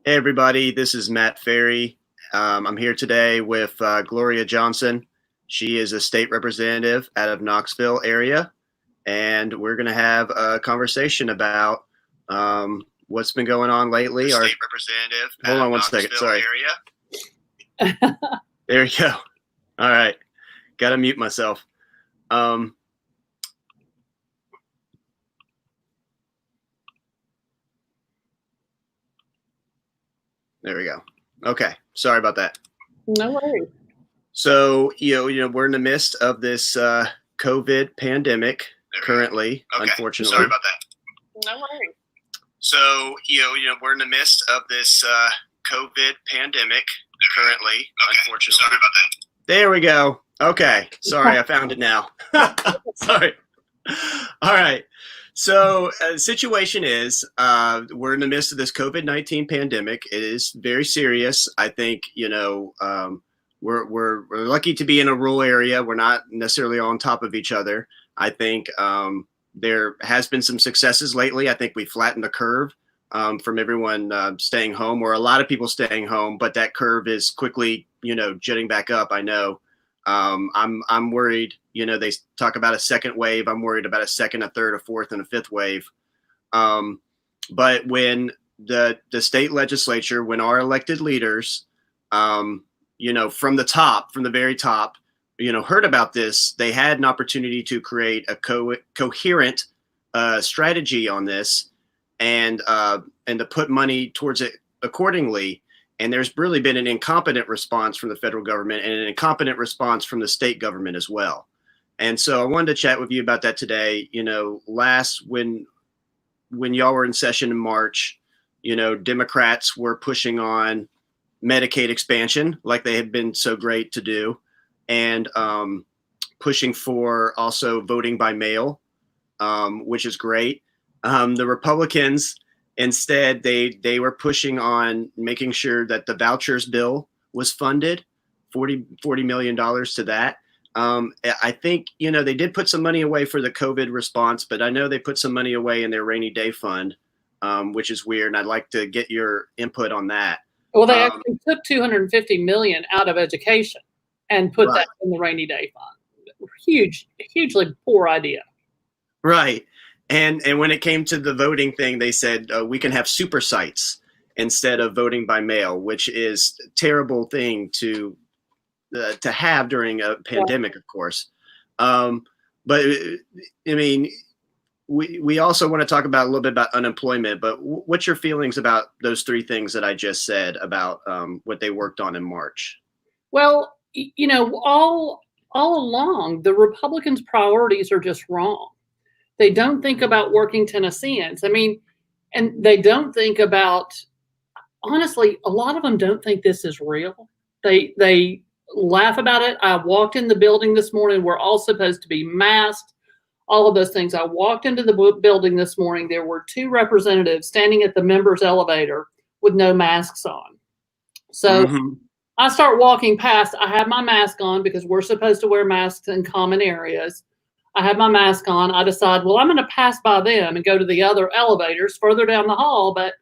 Hey everybody, this is Matt Ferry. I'm here today with Gloria Johnson. She is a state representative out of Knoxville area, and we're going to have a conversation about what's been going on lately. Our state representative. Hold on one second. Sorry. Area. There we go. All right, got to mute myself. There we go. Okay, sorry about that. No worries. So we're in the midst of this COVID pandemic currently, okay. Unfortunately. Sorry about that. No worries. So we're in the midst of this COVID pandemic currently, okay. Unfortunately. Sorry about that. There we go. Okay, sorry, I found it now. Sorry. All right. So the situation is we're in the midst of this COVID-19 pandemic. It is very serious. I think, we're lucky to be in a rural area. We're not necessarily on top of each other. I think there has been some successes lately. I think we flattened the curve from everyone staying home, or a lot of people staying home, but that curve is quickly, jetting back up. I know. I'm worried, they talk about a second wave. I'm worried about a second, a third, a fourth, and a fifth wave. But when the state legislature, when our elected leaders, from the top, from the very top, heard about this, they had an opportunity to create a coherent strategy on this and to put money towards it accordingly. And there's really been an incompetent response from the federal government and an incompetent response from the state government as well. And so I wanted to chat with you about that today. When y'all were in session in March, Democrats were pushing on Medicaid expansion like they had been so great to do, and pushing for also voting by mail, which is great. The Republicans, instead, they were pushing on making sure that the vouchers bill was funded, $40 million to that. I think, they did put some money away for the COVID response, but I know they put some money away in their rainy day fund, which is weird. And I'd like to get your input on that. Well, they actually took $250 million out of education and put that in the rainy day fund. Hugely poor idea. Right. And when it came to the voting thing, they said we can have super sites instead of voting by mail, which is a terrible thing to have during a pandemic, of course. But I mean, we also want to talk about a little bit about unemployment. But what's your feelings about those three things that I just said about what they worked on in March? Well, all along, the Republicans' priorities are just wrong. They don't think about working Tennesseans. I mean, and they don't think about, honestly, a lot of them don't think this is real. They laugh about it. I walked in the building this morning. We're all supposed to be masked, all of those things. I walked into the building this morning. There were two representatives standing at the members' elevator with no masks on. So I start walking past. I have my mask on because we're supposed to wear masks in common areas. I have my mask on. I decide, well, I'm going to pass by them and go to the other elevators further down the hall, but,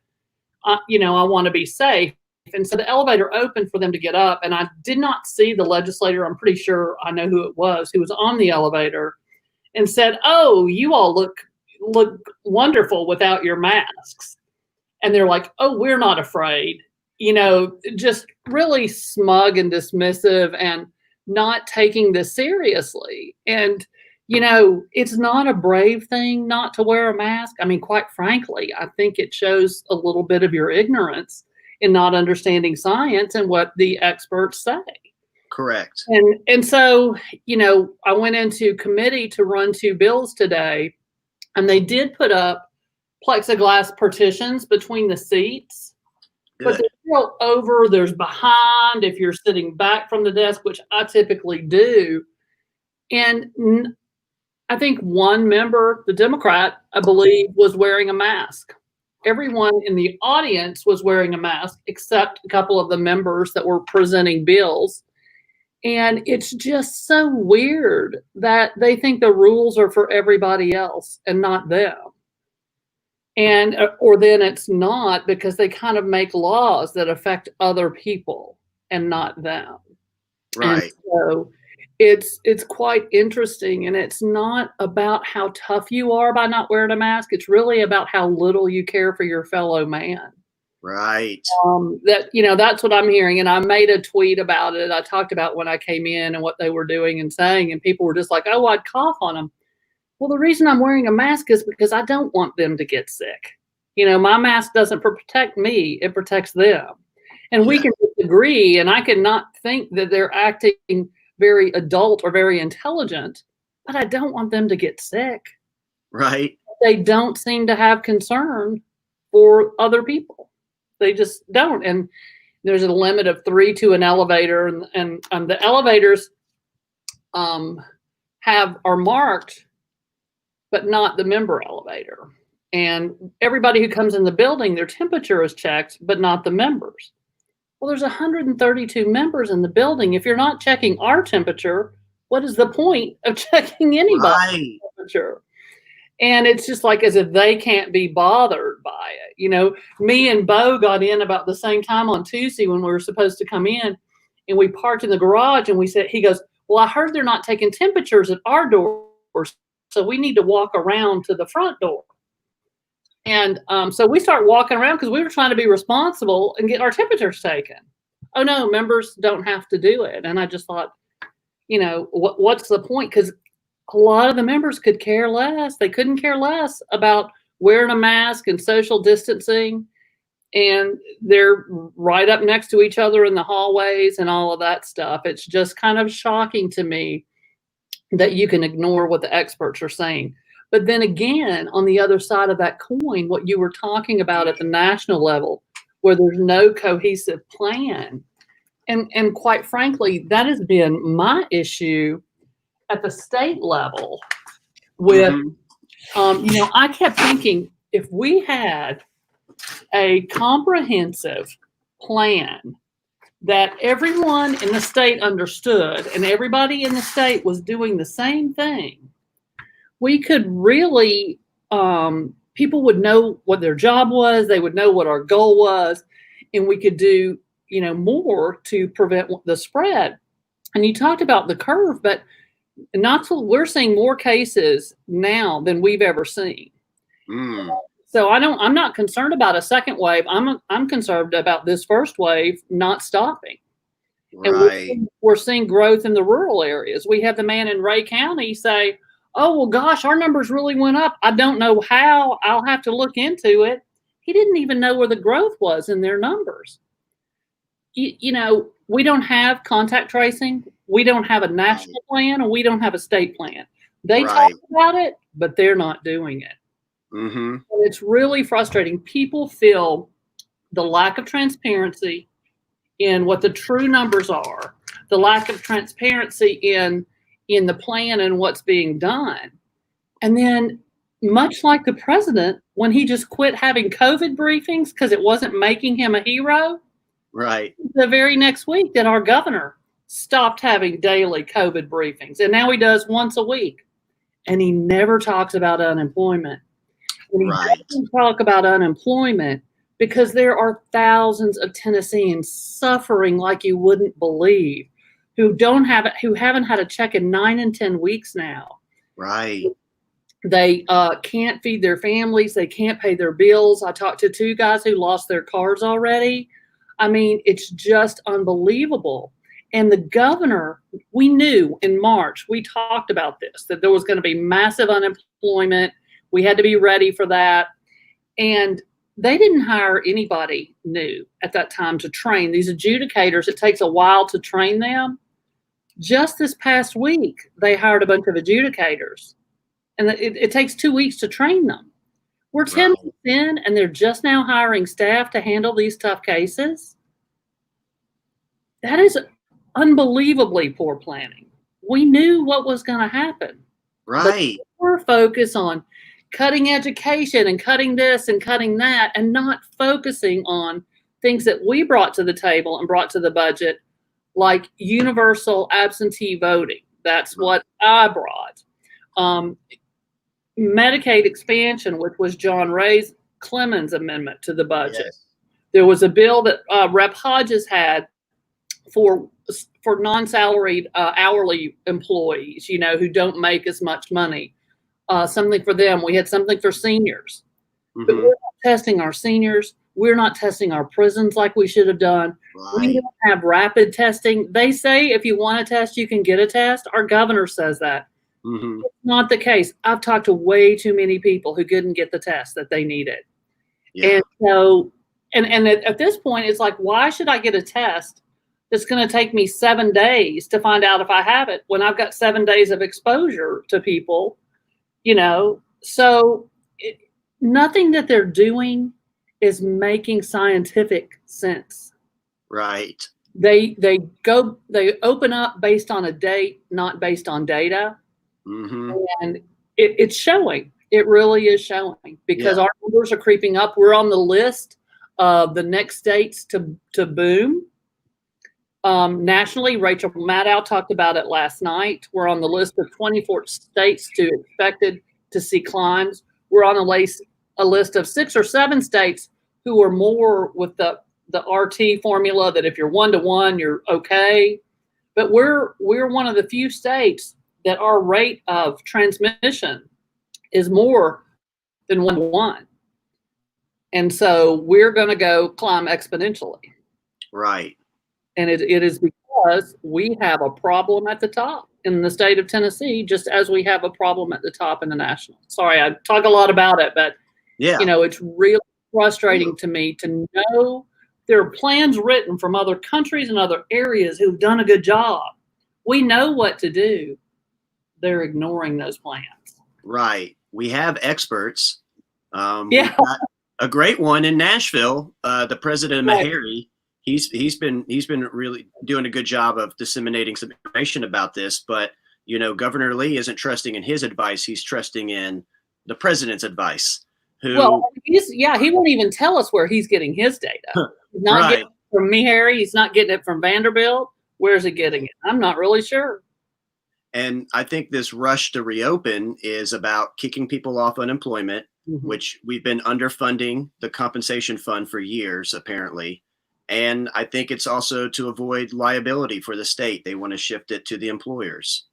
I want to be safe. And so the elevator opened for them to get up, and I did not see the legislator. I'm pretty sure I know who it was who was on the elevator and said, "Oh, you all look wonderful without your masks." And they're like, "Oh, we're not afraid." Just really smug and dismissive and not taking this seriously. And it's not a brave thing not to wear a mask. I mean, quite frankly, I think it shows a little bit of your ignorance in not understanding science and what the experts say. Correct. And so, I went into committee to run two bills today, and they did put up plexiglass partitions between the seats. Good. But there's behind if you're sitting back from the desk, which I typically do. And I think one member, the Democrat, I believe, was wearing a mask. Everyone in the audience was wearing a mask, except a couple of the members that were presenting bills. And it's just so weird that they think the rules are for everybody else and not them. And or then it's not, because they kind of make laws that affect other people and not them. And Right. so it's quite interesting, and it's not about how tough you are by not wearing a mask. It's really about how little you care for your fellow man. Right. That's what I'm hearing. And I made a tweet about it. I talked about when I came in and what they were doing and saying, and people were just like, oh, I'd cough on them. Well, the reason I'm wearing a mask is because I don't want them to get sick. My mask doesn't protect me, it protects them. And we can disagree, and I cannot think that they're acting very adult or very intelligent, but I don't want them to get sick. Right. They don't seem to have concern for other people. They just don't. And there's a limit of 3 to an elevator, and the elevators are marked, but not the member elevator. And everybody who comes in the building, their temperature is checked, but not the members. Well, there's 132 members in the building. If you're not checking our temperature, what is the point of checking anybody's temperature? And it's just like as if they can't be bothered by it. Me and Bo got in about the same time on Tuesday when we were supposed to come in, and we parked in the garage, and he goes, well, I heard they're not taking temperatures at our doors, so we need to walk around to the front door. And so we start walking around because we were trying to be responsible and get our temperatures taken. Oh, no, members don't have to do it. And I just thought, what's the point? Because a lot of the members could care less. They couldn't care less about wearing a mask and social distancing. And they're right up next to each other in the hallways and all of that stuff. It's just kind of shocking to me that you can ignore what the experts are saying. But then again, on the other side of that coin, what you were talking about at the national level, where there's no cohesive plan. And quite frankly, that has been my issue at the state level with, I kept thinking, if we had a comprehensive plan that everyone in the state understood and everybody in the state was doing the same thing, we could really, people would know what their job was, they would know what our goal was, and we could do, more to prevent the spread. And you talked about the curve, but we're seeing more cases now than we've ever seen. So I'm not concerned about a second wave. I'm concerned about this first wave not stopping. Right. And we're seeing growth in the rural areas. We have the man in Ray County say, oh, well, gosh, our numbers really went up. I don't know how. I'll have to look into it. He didn't even know where the growth was in their numbers. We don't have contact tracing. We don't have a national plan, and we don't have a state plan. They talk about it, but they're not doing it. And it's really frustrating. People feel the lack of transparency in what the true numbers are, the lack of transparency in the plan and what's being done. And then, much like the president, when he just quit having COVID briefings because it wasn't making him a hero, the very next week that our governor stopped having daily COVID briefings. And now he does once a week. And he never talks about unemployment. And he doesn't talk about unemployment because there are thousands of Tennesseans suffering like you wouldn't believe, who haven't had a check in 9 and 10 weeks now. They can't feed their families. They can't pay their bills. I talked to 2 guys who lost their cars already. I mean, it's just unbelievable. And the governor, we knew in March, we talked about this, that there was going to be massive unemployment. We had to be ready for that. And they didn't hire anybody new at that time to train these adjudicators. It takes a while to train them. Just this past week, they hired a bunch of adjudicators. And it takes 2 weeks to train them. We're 10 months in, and they're just now hiring staff to handle these tough cases. That is unbelievably poor planning. We knew what was going to happen. We're focused on cutting education and cutting this and cutting that, and not focusing on things that we brought to the table and brought to the budget, like universal absentee voting. That's what I brought. Medicaid expansion, which was John Ray's Clemens amendment to the budget. Yes. There was a bill that Rep. Hodges had for non-salaried hourly employees, who don't make as much money. Something for them. We had something for seniors. But we're not testing our seniors. We're not testing our prisons like we should have done. Right. We don't have rapid testing. They say if you want a test, you can get a test. Our governor says that. Mm-hmm. It's not the case. I've talked to way too many people who couldn't get the test that they needed. Yeah. And so, and at this point, it's like, why should I get a test that's going to take me 7 days to find out if I have it when I've got 7 days of exposure to people, So nothing that they're doing is making scientific sense. Right. They open up based on a date, not based on data. Mm-hmm. And it's showing. It really is showing because our numbers are creeping up. We're on the list of the next states to boom. Nationally, Rachel Maddow talked about it last night. We're on the list of 24 states expected to see climbs. We're on a list of 6 or 7 states who are more with the RT formula that if you're 1-to-1, you're okay. But we're one of the few states that our rate of transmission is more than 1-to-1. And so we're going to go climb exponentially. Right. And it is because we have a problem at the top in the state of Tennessee, just as we have a problem at the top in the national. Sorry, I talk a lot about it, but it's really frustrating to me to know there are plans written from other countries and other areas who've done a good job. We know what to do. They're ignoring those plans. Right. We have experts. We've got a great one in Nashville, the president of Meharry. He's been really doing a good job of disseminating some information about this, but Governor Lee isn't trusting in his advice. He's trusting in the president's advice. He won't even tell us where he's getting his data. He's not getting it from Meharry. He's not getting it from Vanderbilt. Where's he getting it? I'm not really sure. And I think this rush to reopen is about kicking people off unemployment, which we've been underfunding the compensation fund for years, apparently. And I think it's also to avoid liability for the state. They want to shift it to the employers.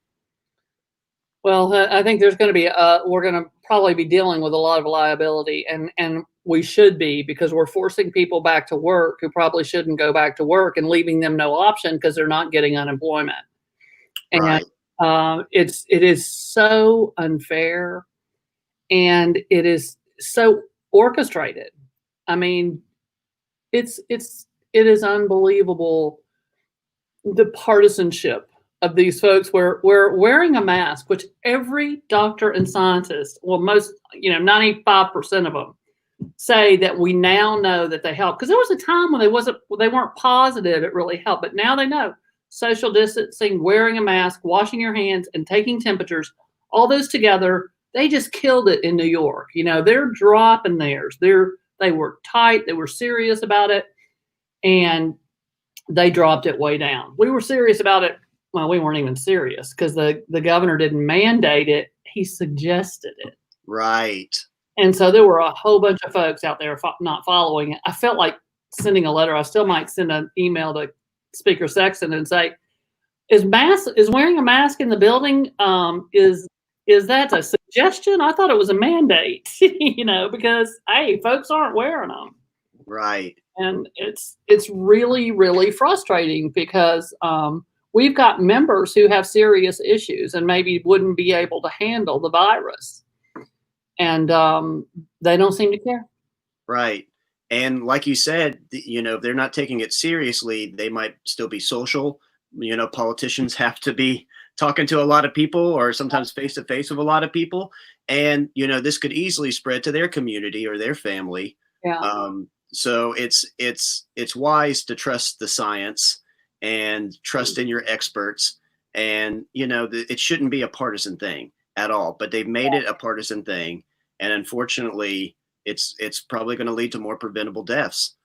Well, I think there's going to be we're going to probably be dealing with a lot of liability, and we should be, because we're forcing people back to work who probably shouldn't go back to work and leaving them no option because they're not getting unemployment. And it is so unfair, and it is so orchestrated. I mean, it is unbelievable, the partisanship of these folks where wearing a mask, which every doctor and scientist, well, most, 95% of them say that we now know that they help. Because there was a time when they weren't positive it really helped, but now they know social distancing, wearing a mask, washing your hands, and taking temperatures, all those together, they just killed it in New York. They're dropping theirs. They were tight. They were serious about it. And they dropped it way down. We were serious about it. Well, we weren't even serious because the governor didn't mandate it. He suggested it. Right. And so there were a whole bunch of folks out there not following it. I felt like sending a letter. I still might send an email to Speaker Sexton and say, is wearing a mask in the building, is that a suggestion? I thought it was a mandate, because, hey, folks aren't wearing them. Right. And it's really, really frustrating because we've got members who have serious issues and maybe wouldn't be able to handle the virus. And they don't seem to care. Right. And like you said, if they're not taking it seriously, they might still be social. Politicians have to be talking to a lot of people, or sometimes face to face with a lot of people. And, this could easily spread to their community or their family. Yeah. So it's wise to trust the science and trust in your experts. And, it shouldn't be a partisan thing at all, but they've made it a partisan thing. And unfortunately, it's probably going to lead to more preventable deaths.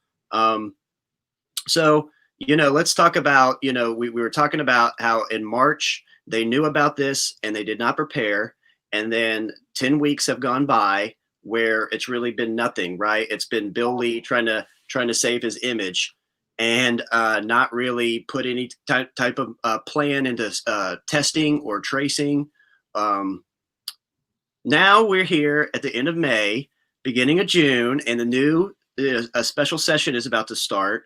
So, let's talk about, we were talking about how in March they knew about this and they did not prepare. And then 10 weeks have gone by. where it's really been nothing, right? It's been Bill Lee trying to save his image, and not really put any type of plan into testing or tracing. Now we're here at the end of May, beginning of June, and a special session is about to start.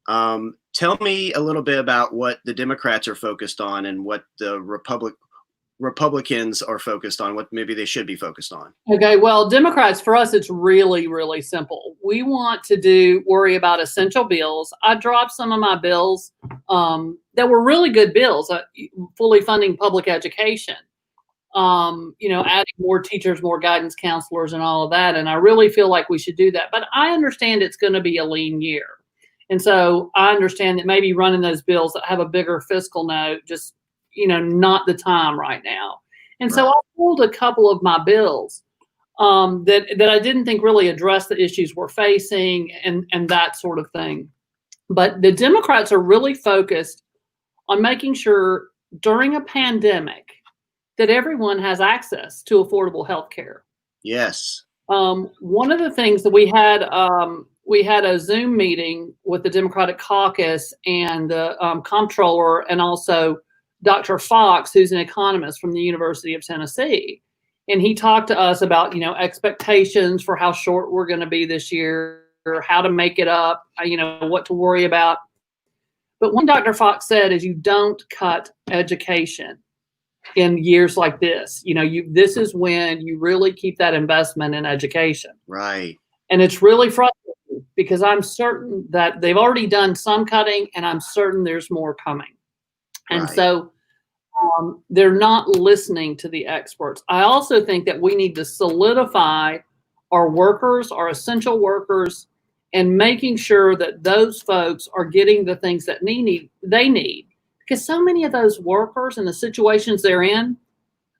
Tell me a little bit about what the Democrats are focused on and what the Republicans are focused on, what maybe they should be focused on. Okay, well, Democrats, for us, it's really, really simple. We want to worry about essential bills. I dropped some of my bills that were really good bills, fully funding public education, adding more teachers, more guidance counselors, and all of that. And I really feel like we should do that. But I understand it's going to be a lean year. And so I understand that maybe running those bills that have a bigger fiscal note, just, not the time right now. And so I pulled a couple of my bills that I didn't think really addressed the issues we're facing and that sort of thing. But the Democrats are really focused on making sure during a pandemic that everyone has access to affordable health care. Yes. One of the things that we had a Zoom meeting with the Democratic caucus and the comptroller, and also Dr. Fox, who's an economist from the University of Tennessee. And he talked to us about, expectations for how short we're going to be this year, or how to make it up, what to worry about. But what Dr. Fox said is you don't cut education in years like this. This is when you really keep that investment in education. Right. And it's really frustrating because I'm certain that they've already done some cutting, and I'm certain there's more coming. And so they're not listening to the experts. I also think that we need to solidify our workers, our essential workers, and making sure that those folks are getting the things that they need. Because so many of those workers and the situations they're in,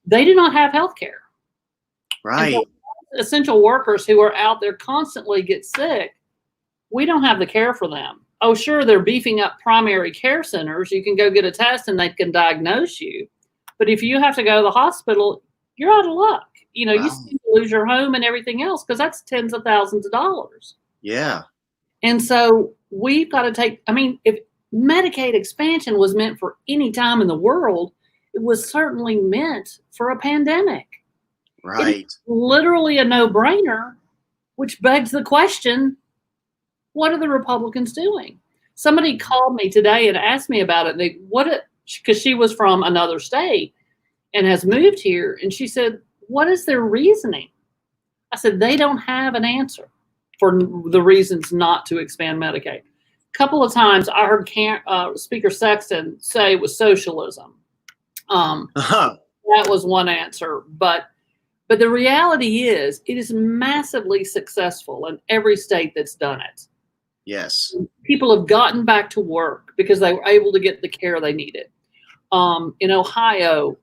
they do not have health care. Right. So essential workers who are out there constantly get sick, we don't have the care for them. Oh, sure, they're beefing up primary care centers. You can go get a test and they can diagnose you. But if you have to go to the hospital, you're out of luck. You seem to lose your home and everything else, because that's tens of thousands of dollars. Yeah. And so we've got to if Medicaid expansion was meant for any time in the world, it was certainly meant for a pandemic. Right. It's literally a no-brainer, which begs the question, what are the Republicans doing? Somebody called me today and asked me about it. Because she was from another state and has moved here. And she said, what is their reasoning? I said, they don't have an answer for the reasons not to expand Medicaid. A couple of times I heard Speaker Sexton say it was socialism. That was one answer. But the reality is it is massively successful in every state that's done it. Yes. People have gotten back to work because they were able to get the care they needed. In Ohio,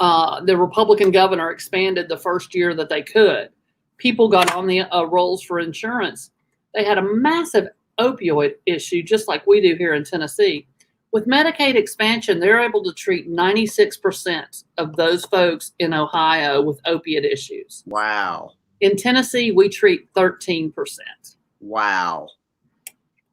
the Republican governor expanded the first year that they could. People got on the rolls for insurance. They had a massive opioid issue, just like we do here in Tennessee. With Medicaid expansion, they're able to treat 96% of those folks in Ohio with opiate issues. Wow. In Tennessee, we treat 13%. Wow.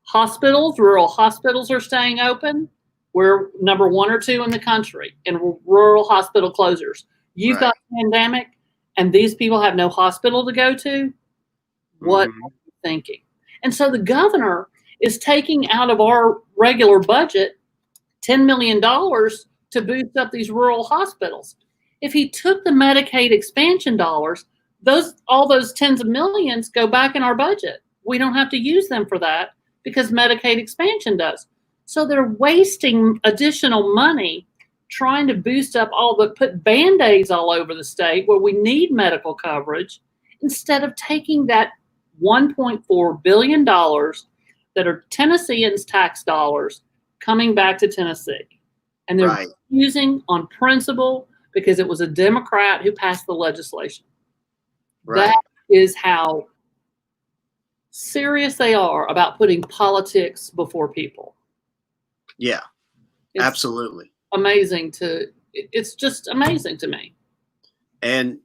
Hospitals, rural hospitals are staying open. We're number 1 or 2 in the country in rural hospital closures. You've got a pandemic and these people have no hospital to go to. What are you thinking? And so the governor is taking out of our regular budget $10 million to boost up these rural hospitals. If he took the Medicaid expansion dollars, all those tens of millions go back in our budget. We don't have to use them for that because Medicaid expansion does. So they're wasting additional money trying to boost up put Band-Aids all over the state where we need medical coverage, instead of taking that $1.4 billion that are Tennesseans' tax dollars coming back to Tennessee. And they're using on principle because it was a Democrat who passed the legislation. Right. That is how serious they are about putting politics before people. Yeah, absolutely. It's just amazing to me. And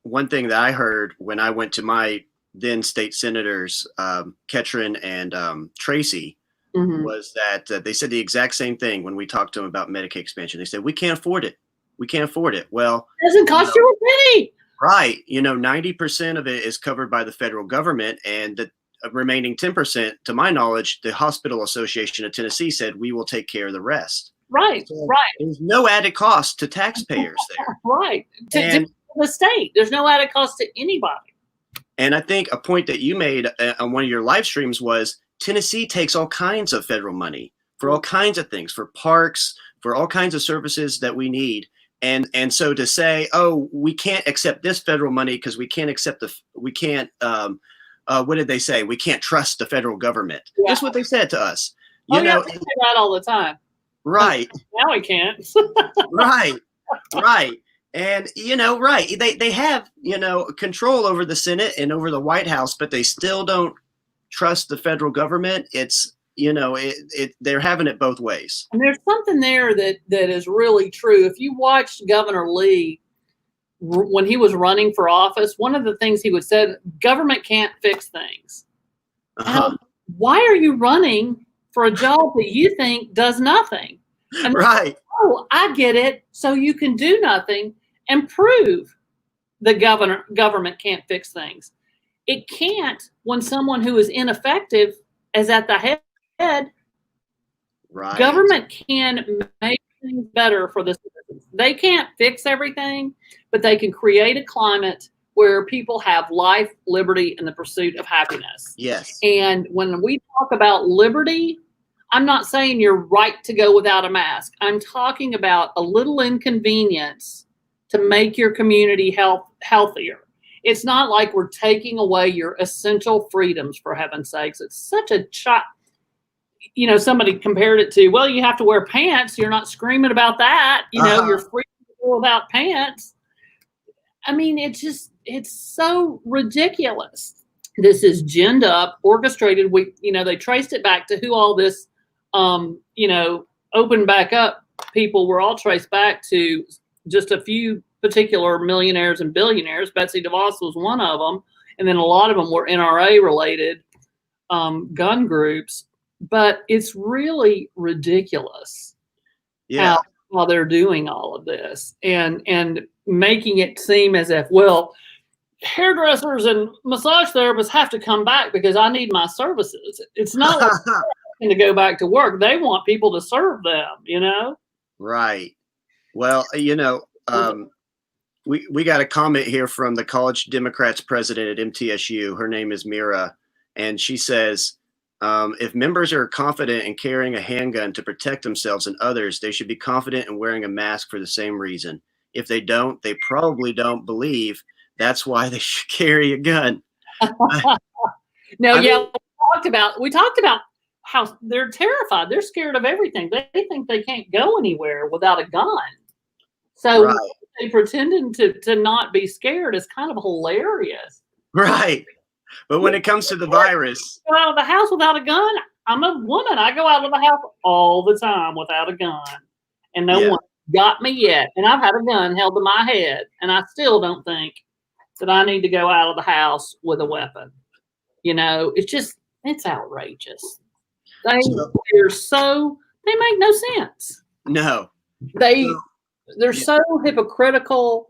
one thing that I heard when I went to my then state senators, Ketron and Tracy, was that they said the exact same thing when we talked to them about Medicaid expansion. They said, we can't afford it. We can't afford it. Well, it doesn't cost you a penny. Right. 90% of it is covered by the federal government, and the remaining 10%, to my knowledge, the Hospital Association of Tennessee said we will take care of the rest. Right, So right. There's no added cost to taxpayers there. Right. To the state, there's no added cost to anybody. And I think a point that you made on one of your live streams was Tennessee takes all kinds of federal money for all kinds of things, for parks, for all kinds of services that we need. And so to say, oh, we can't accept this federal money because we can't accept what did they say? We can't trust the federal government. Yeah. That's what they said to us. You know, they say that all the time. Right. Now we can't. Right. And, right. They have, control over the Senate and over the White House, but they still don't trust the federal government. It's, they're having it both ways. And there's something there that is really true. If you watched Governor Lee when he was running for office, one of the things he would say, government can't fix things. Why are you running for a job that you think does nothing? And right. Oh, I get it. So you can do nothing and prove the government can't fix things. It can't when someone who is ineffective is at the head. Right. Government can make things better for the citizens. They can't fix everything, but they can create a climate where people have life, liberty, and the pursuit of happiness. Yes. And when we talk about liberty, I'm not saying you're right to go without a mask. I'm talking about a little inconvenience to make your community healthier. It's not like we're taking away your essential freedoms, for heaven's sakes. It's such a somebody compared it to, well, you have to wear pants. You're not screaming about that. You're free to go without pants. I mean, it's so ridiculous. This is ginned up, orchestrated. They traced it back to who all this, open back up people were all traced back to just a few particular millionaires and billionaires. Betsy DeVos was one of them. And then a lot of them were NRA related gun groups. But it's really ridiculous how they're doing all of this and making it seem as if, well, hairdressers and massage therapists have to come back because I need my services. It's not to go back to work. They want people to serve them, Right. Well, we got a comment here from the College Democrats president at MTSU. Her name is Mira, and she says, if members are confident in carrying a handgun to protect themselves and others, they should be confident in wearing a mask for the same reason. If they don't, they probably don't believe that's why they should carry a gun. We talked about how they're terrified. They're scared of everything. They think they can't go anywhere without a gun. So they pretending to not be scared is kind of hilarious. Right. But when it comes to the virus, go out of the house without a gun. I'm a woman. I go out of the house all the time without a gun, and no one got me yet. And I've had a gun held to my head, and I still don't think that I need to go out of the house with a weapon. It's outrageous. They make no sense. No, they're so hypocritical.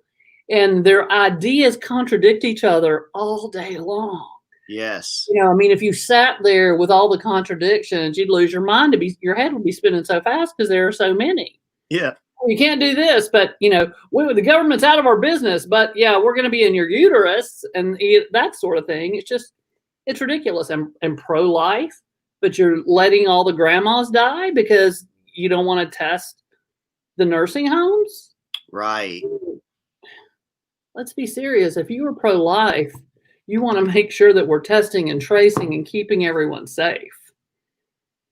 And their ideas contradict each other all day long. Yes. If you sat there with all the contradictions, you'd lose your mind. Your head would be spinning so fast because there are so many. Yeah. You can't do this, but the government's out of our business. But we're going to be in your uterus and that sort of thing. It's ridiculous. And pro-life, but you're letting all the grandmas die because you don't want to test the nursing homes. Right. Let's be serious. If you are pro-life, you want to make sure that we're testing and tracing and keeping everyone safe.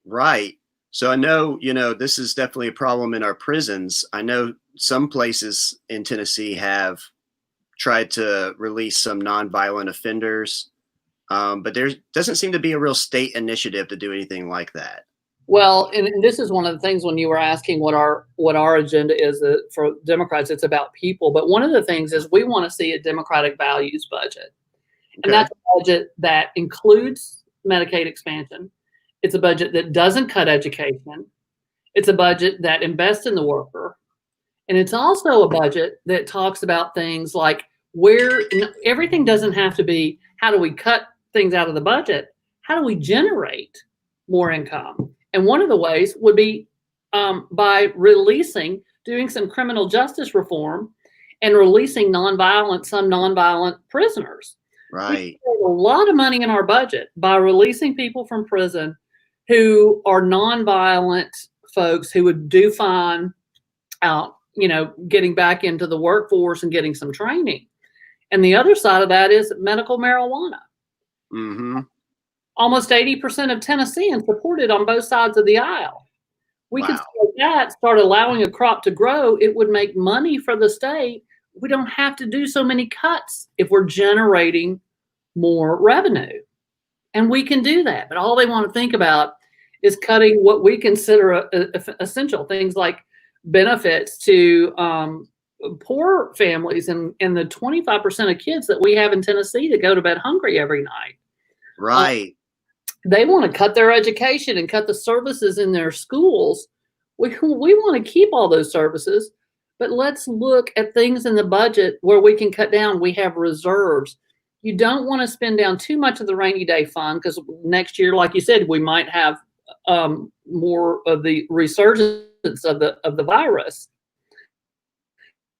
Right. So I know, this is definitely a problem in our prisons. I know some places in Tennessee have tried to release some nonviolent offenders, but there doesn't seem to be a real state initiative to do anything like that. Well, and this is one of the things when you were asking what our agenda is for Democrats, it's about people. But one of the things is we want to see a Democratic values budget. And Okay. that's a budget that includes Medicaid expansion. It's a budget that doesn't cut education. It's a budget that invests in the worker. And it's also a budget that talks about things like where everything doesn't have to be how do we cut things out of the budget? How do we generate more income? And one of the ways would be by doing some criminal justice reform and releasing some nonviolent prisoners. Right. We save a lot of money in our budget by releasing people from prison who are nonviolent folks who would do fine out, getting back into the workforce and getting some training. And the other side of that is medical marijuana. Mm-hmm. Almost 80% of Tennesseans support it on both sides of the aisle. We could start allowing a crop to grow. It would make money for the state. We don't have to do so many cuts if we're generating more revenue. And we can do that. But all they want to think about is cutting what we consider essential things like benefits to poor families and the 25% of kids that we have in Tennessee that go to bed hungry every night. Right. They want to cut their education and cut the services in their schools. We want to keep all those services, but let's look at things in the budget where we can cut down. We have reserves. You don't want to spend down too much of the rainy day fund because next year, like you said, we might have more of the resurgence of the virus.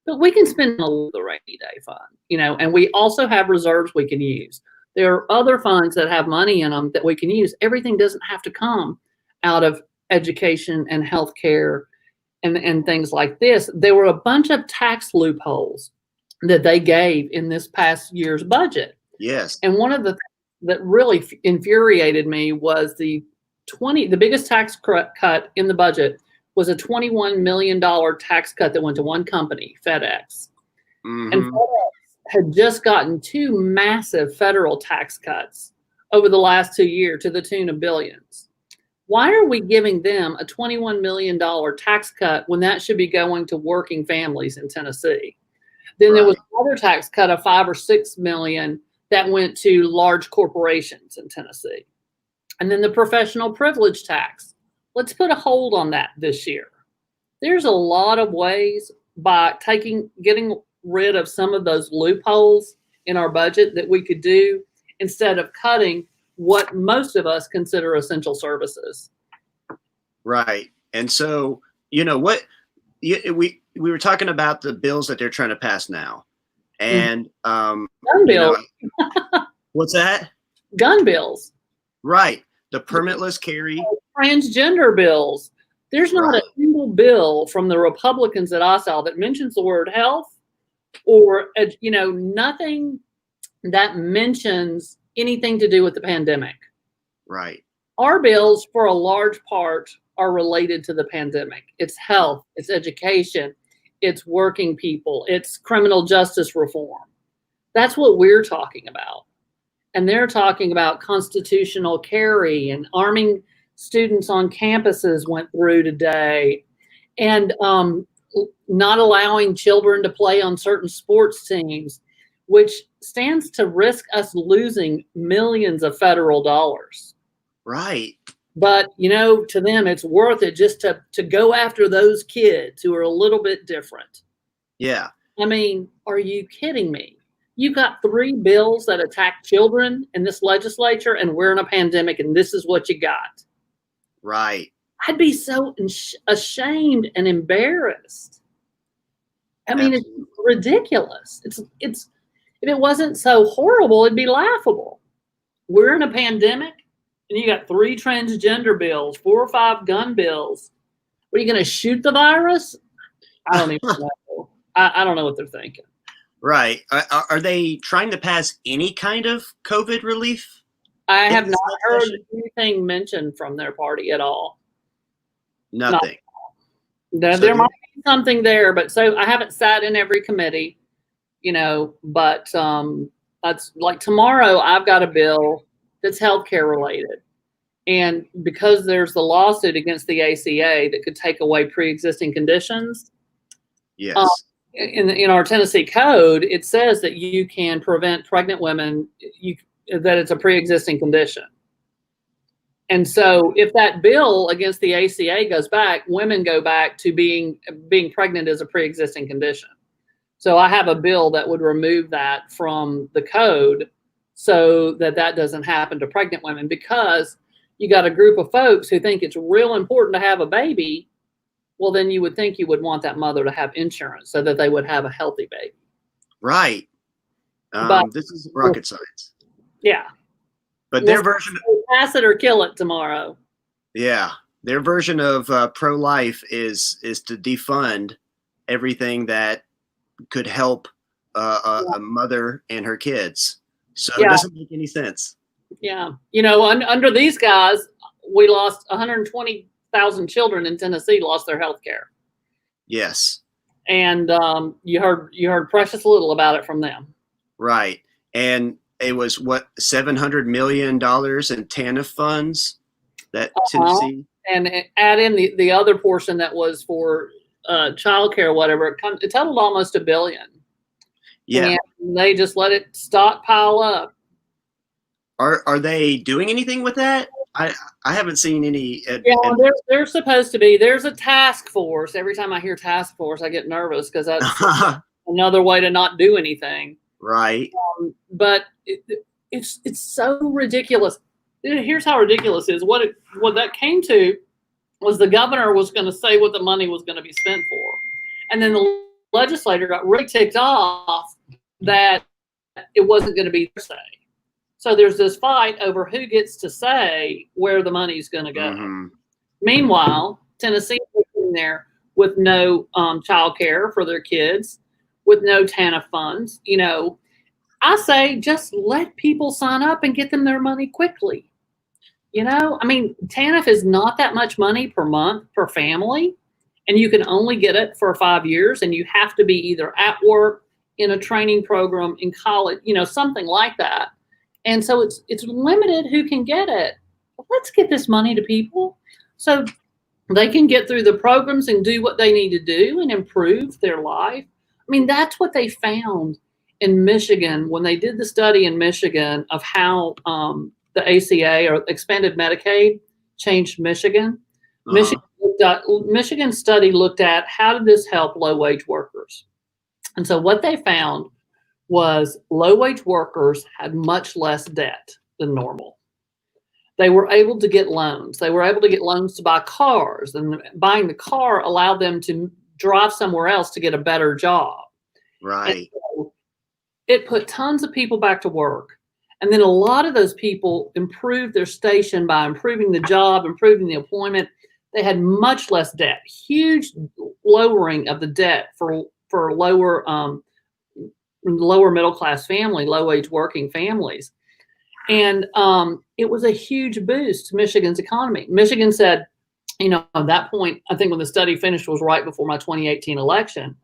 But we can spend a little of the rainy day fund, and we also have reserves we can use. There are other funds that have money in them that we can use. Everything doesn't have to come out of education and healthcare and things like this. There were a bunch of tax loopholes that they gave in this past year's budget. Yes. And one of the things that really infuriated me was the biggest tax cut in the budget was a $21 million tax cut that went to one company, FedEx. Mm-hmm. And FedEx had just gotten two massive federal tax cuts over the last 2 years to the tune of billions. Why are we giving them a $21 million tax cut when that should be going to working families in Tennessee? Then there was another tax cut of $5 or $6 million that went to large corporations in Tennessee. And then the professional privilege tax. Let's put a hold on that this year. There's a lot of ways by getting rid of some of those loopholes in our budget that we could do instead of cutting what most of us consider essential services. Right. And so, we were talking about the bills that they're trying to pass now. And gun bills. What's that? Gun bills. Right. The permitless carry. Transgender bills. There's not a single bill from the Republicans that I saw that mentions the word health or, nothing that mentions anything to do with the pandemic. Right. Our bills, for a large part, are related to the pandemic. It's health, it's education, it's working people, it's criminal justice reform. That's what we're talking about. And they're talking about constitutional carry and arming students on campuses went through today, and not allowing children to play on certain sports teams, which stands to risk us losing millions of federal dollars. Right. But, to them, it's worth it just to go after those kids who are a little bit different. Yeah. I mean, are you kidding me? You've got 3 bills that attack children in this legislature, and we're in a pandemic, and this is what you got. Right. I'd be so ashamed and embarrassed. I mean, it's ridiculous. It's if it wasn't so horrible, it'd be laughable. We're in a pandemic, and you got 3 transgender bills, 4 or 5 gun bills. Are you going to shoot the virus? I don't even know. I don't know what they're thinking. Right. Are they trying to pass any kind of COVID relief? I have not heard anything mentioned from their party at all. Nothing. There might be something there, but so I haven't sat in every committee, but that's like tomorrow I've got a bill that's healthcare related. And because there's the lawsuit against the ACA that could take away pre-existing conditions, Yes. in our Tennessee code, it says that you can prevent pregnant women, that it's a pre-existing condition. And so if that bill against the ACA goes back, women go back to being pregnant as a pre-existing condition. So I have a bill that would remove that from the code so that doesn't happen to pregnant women, because you got a group of folks who think it's real important to have a baby. Well, then you would think you would want that mother to have insurance so that they would have a healthy baby. Right. But this is rocket science. Yeah. But their version, pass it or kill it tomorrow. Yeah, their version of pro-life is to defund everything that could help a mother and her kids. So it doesn't make any sense. Yeah, under these guys, we lost 120,000 children in Tennessee lost their health care. Yes. And you heard precious little about it from them. Right. And it was what, $700 million in TANF funds that Tennessee. And add in the other portion that was for child care, whatever, it totaled almost $1 billion. Yeah. And they just let it stockpile up. Are they doing anything with that? I haven't seen any. They're supposed to be. There's a task force. Every time I hear task force, I get nervous because that's another way to not do anything. Right. But it's so ridiculous. Here's how ridiculous it is. What that came to was the governor was going to say what the money was going to be spent for. And then the legislator got really ticked off that it wasn't going to be their say. So there's this fight over who gets to say where the money's going to go. Mm-hmm. Meanwhile, Tennessee is in there with no child care for their kids, with no TANF funds. I say just let people sign up and get them their money quickly. TANF is not that much money per month per family, and you can only get it for 5 years, and you have to be either at work, in a training program, in college, something like that. And so it's limited who can get it. Let's get this money to people so they can get through the programs and do what they need to do and improve their life. That's what they found in Michigan when they did the study in Michigan of how the ACA or expanded Medicaid changed Michigan. Michigan study looked at how did this help low-wage workers. And so what they found was low-wage workers had much less debt than normal. They were able to get loans. They were able to get loans to buy cars, and buying the car allowed them to drive somewhere else to get a better job. Right. So it put tons of people back to work. And then a lot of those people improved their station by improving the job, improving the employment. They had much less debt, huge lowering of the debt for lower middle class family, low wage working families. And it was a huge boost to Michigan's economy. Michigan said, at that point, I think when the study finished was right before my 2018 election.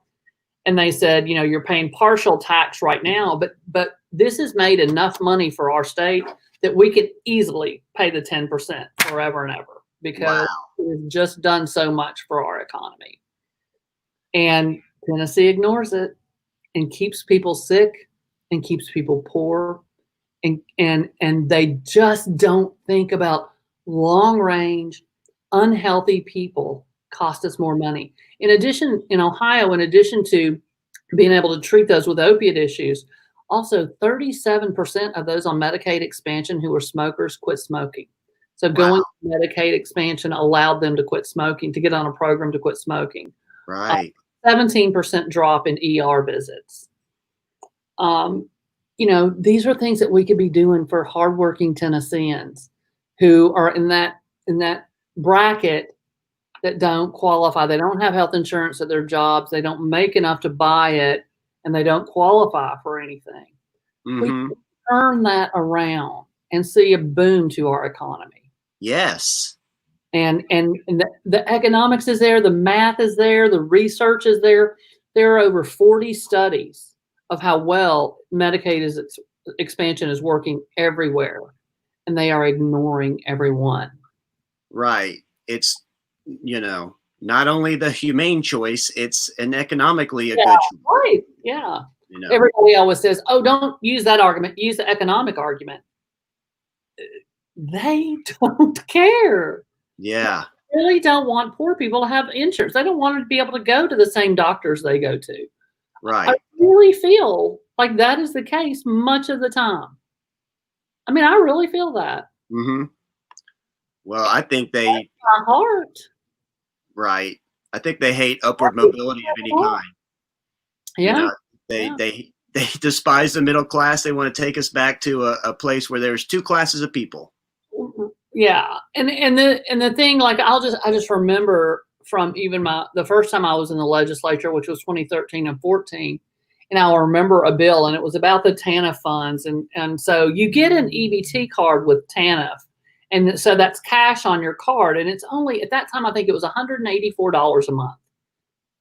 And they said, you're paying partial tax right now, but this has made enough money for our state that we could easily pay the 10% forever and ever, because it's just done so much for our economy. And Tennessee ignores it and keeps people sick and keeps people poor. And they just don't think about long range, unhealthy people cost us more money. In addition, in Ohio, in addition to being able to treat those with opiate issues, also 37% of those on Medicaid expansion who were smokers quit smoking. So going to Medicaid expansion allowed them to quit smoking, to get on a program to quit smoking. Right. 17% drop in ER visits. These are things that we could be doing for hardworking Tennesseans who are in that bracket that don't qualify. They don't have health insurance at their jobs. They don't make enough to buy it, and they don't qualify for anything. Mm-hmm. We can turn that around and see a boom to our economy. Yes. And the economics is there, the math is there, the research is there. There are over 40 studies of how well Medicaid expansion is working everywhere. and they are ignoring everyone. Right. It's, not only the humane choice, it's an economically a good choice. Right. Yeah. Everybody always says, oh, don't use that argument. Use the economic argument. They don't care. Yeah. They really don't want poor people to have insurance. They don't want to be able to go to the same doctors they go to. Right. I really feel like that is the case much of the time. I mean, I really feel that. Mm-hmm. Well, I think they. My heart. Right. I think they hate upward mobility of any kind. Yeah. They despise the middle class. They want to take us back to a place where there's two classes of people. Yeah. And the thing, like, I just remember from even the first time I was in the legislature, which was 2013 and 14, and I'll remember a bill, and it was about the TANF funds. And so you get an EBT card with TANF. And so that's cash on your card. And it's only, at that time, I think it was $184 a month.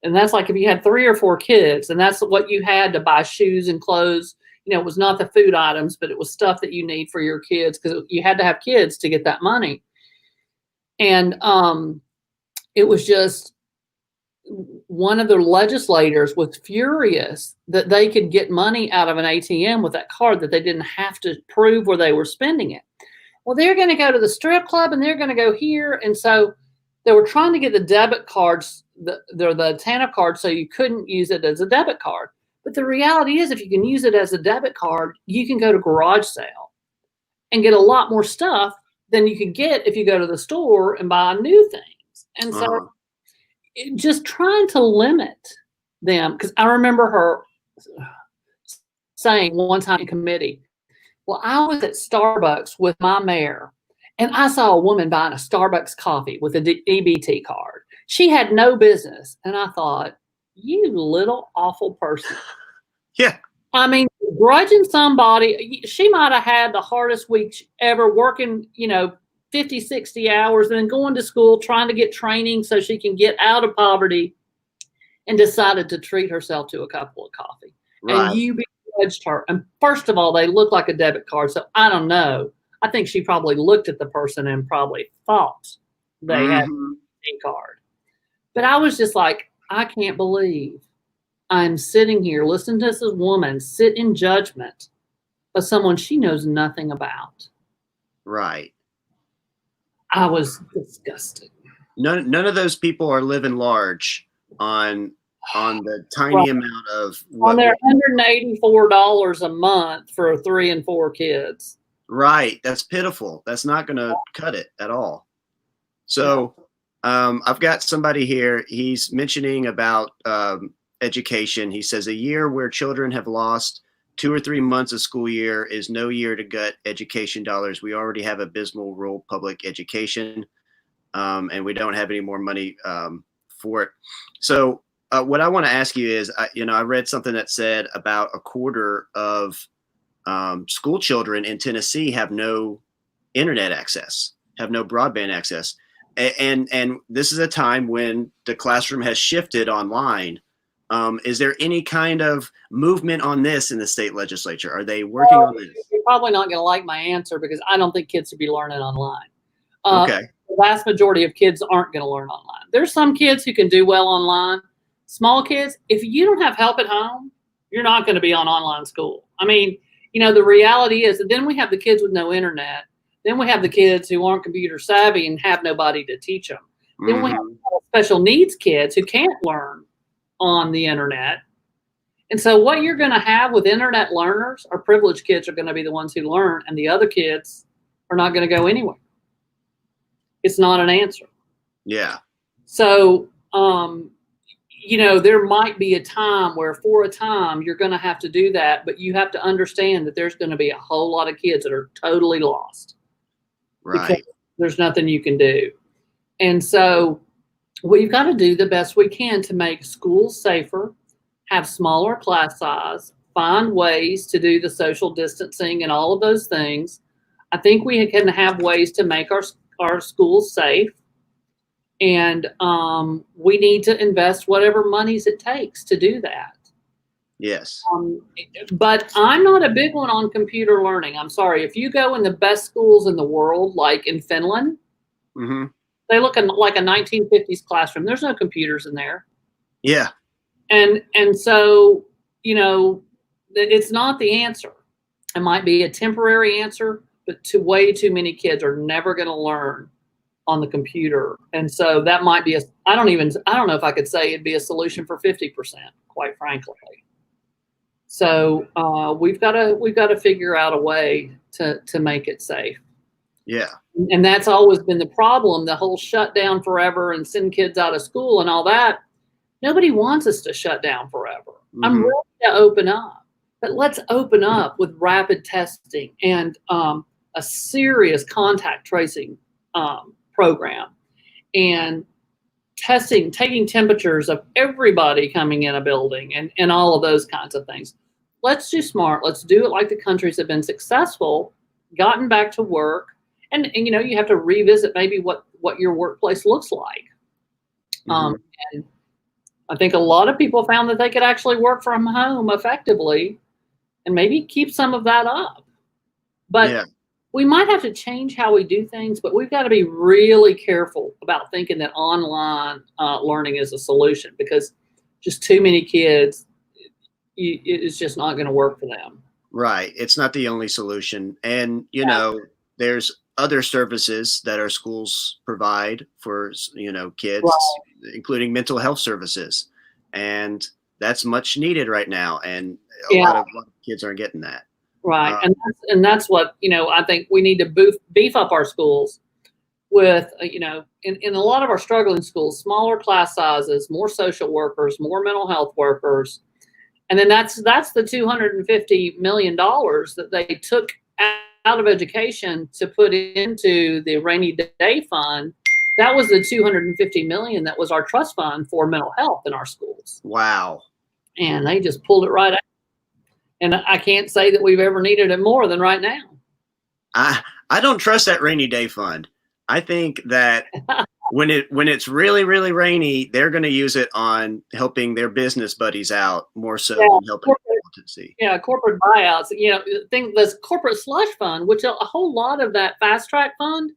And that's like if you had 3 or 4 kids, and that's what you had to buy shoes and clothes. It was not the food items, but it was stuff that you need for your kids, because you had to have kids to get that money. And it was just, one of the legislators was furious that they could get money out of an ATM with that card, that they didn't have to prove where they were spending it. Well, they're going to go to the strip club, and they're going to go here. And so they were trying to get the debit cards, the TANF card, so you couldn't use it as a debit card. But the reality is, if you can use it as a debit card, you can go to garage sale and get a lot more stuff than you could get if you go to the store and buy new things. And so just trying to limit them, because I remember her saying one time in committee, well, I was at Starbucks with my mayor, and I saw a woman buying a Starbucks coffee with an EBT card. She had no business. And I thought, you little awful person. Yeah. I mean, grudging somebody, she might have had the hardest week ever, working, 50, 60 hours, and then going to school, trying to get training so she can get out of poverty, and decided to treat herself to a cup of coffee. Right. And you begrudged her. And first of all, they look like a debit card. So I don't know. I think she probably looked at the person and probably thought they had a card. But I was just like, I can't believe I'm sitting here listening to this woman sit in judgment of someone she knows nothing about. Right. I was disgusted. None of those people are living large on the tiny amount of on their $184 a month for 3 and 4 kids. Right. That's pitiful. That's not going to cut it at all. So I've got somebody here. He's mentioning about education. He says a year where children have lost 2 or 3 months of school year is no year to gut education dollars. We already have abysmal rural public education, and we don't have any more money for it. So what I want to ask you is, I read something that said about a quarter of school children in Tennessee have no internet access, have no broadband access. And this is a time when the classroom has shifted online. Is there any kind of movement on this in the state legislature? Are they working on this? You're probably not going to like my answer, because I don't think kids should be learning online. Okay. The vast majority of kids aren't going to learn online. There's some kids who can do well online. Small kids, if you don't have help at home, you're not going to be on online school. I mean, the reality is that then we have the kids with no internet. Then we have the kids who aren't computer savvy and have nobody to teach them. Then we have special needs kids who can't learn on the internet. And so what you're going to have with internet learners are privileged kids are going to be the ones who learn, and the other kids are not going to go anywhere. It's not an answer. Yeah. So, there might be a time where for a time you're going to have to do that, but you have to understand that there's going to be a whole lot of kids that are totally lost. Right. Because there's nothing you can do. And so we've got to do the best we can to make schools safer, have smaller class size, find ways to do the social distancing and all of those things. I think we can have ways to make our schools safe. And we need to invest whatever monies it takes to do that. Yes. But I'm not a big one on computer learning. I'm sorry. If you go in the best schools in the world, like in Finland, Hmm. they look like a 1950s classroom. There's no computers in there. Yeah. And so, it's not the answer. It might be a temporary answer, but way too many kids are never going to learn on the computer. And so that might be I don't know if I could say it'd be a solution for 50%, quite frankly. So we've got to figure out a way to make it safe. Yeah. And that's always been the problem, the whole shut down forever and send kids out of school and all that. Nobody wants us to shut down forever. Mm-hmm. I'm ready to open up, but let's open up with rapid testing and a serious contact tracing program and testing, taking temperatures of everybody coming in a building and all of those kinds of things. Let's do smart. Let's do it like the countries have been successful, gotten back to work. And you have to revisit maybe what your workplace looks like. Mm-hmm. And I think a lot of people found that they could actually work from home effectively and maybe keep some of that up. But we might have to change how we do things, but we've got to be really careful about thinking that online learning is a solution, because just too many kids, it's just not going to work for them. Right. It's not the only solution. And, there's other services that our schools provide for, kids, right, including mental health services. And that's much needed right now. And a lot of kids aren't getting that. Right. And that's what, I think we need to beef up our schools with, in a lot of our struggling schools, smaller class sizes, more social workers, more mental health workers. And then that's the $250 million that they took out of education to put into the rainy day fund. That was the $250 million that was our trust fund for mental health in our schools. Wow. And they just pulled it right out. And I can't say that we've ever needed it more than right now. I don't trust that rainy day fund. I think that when it's really, really rainy, they're going to use it on helping their business buddies out more so than helping see. Yeah, corporate buyouts. This corporate slush fund, which a whole lot of that fast track fund.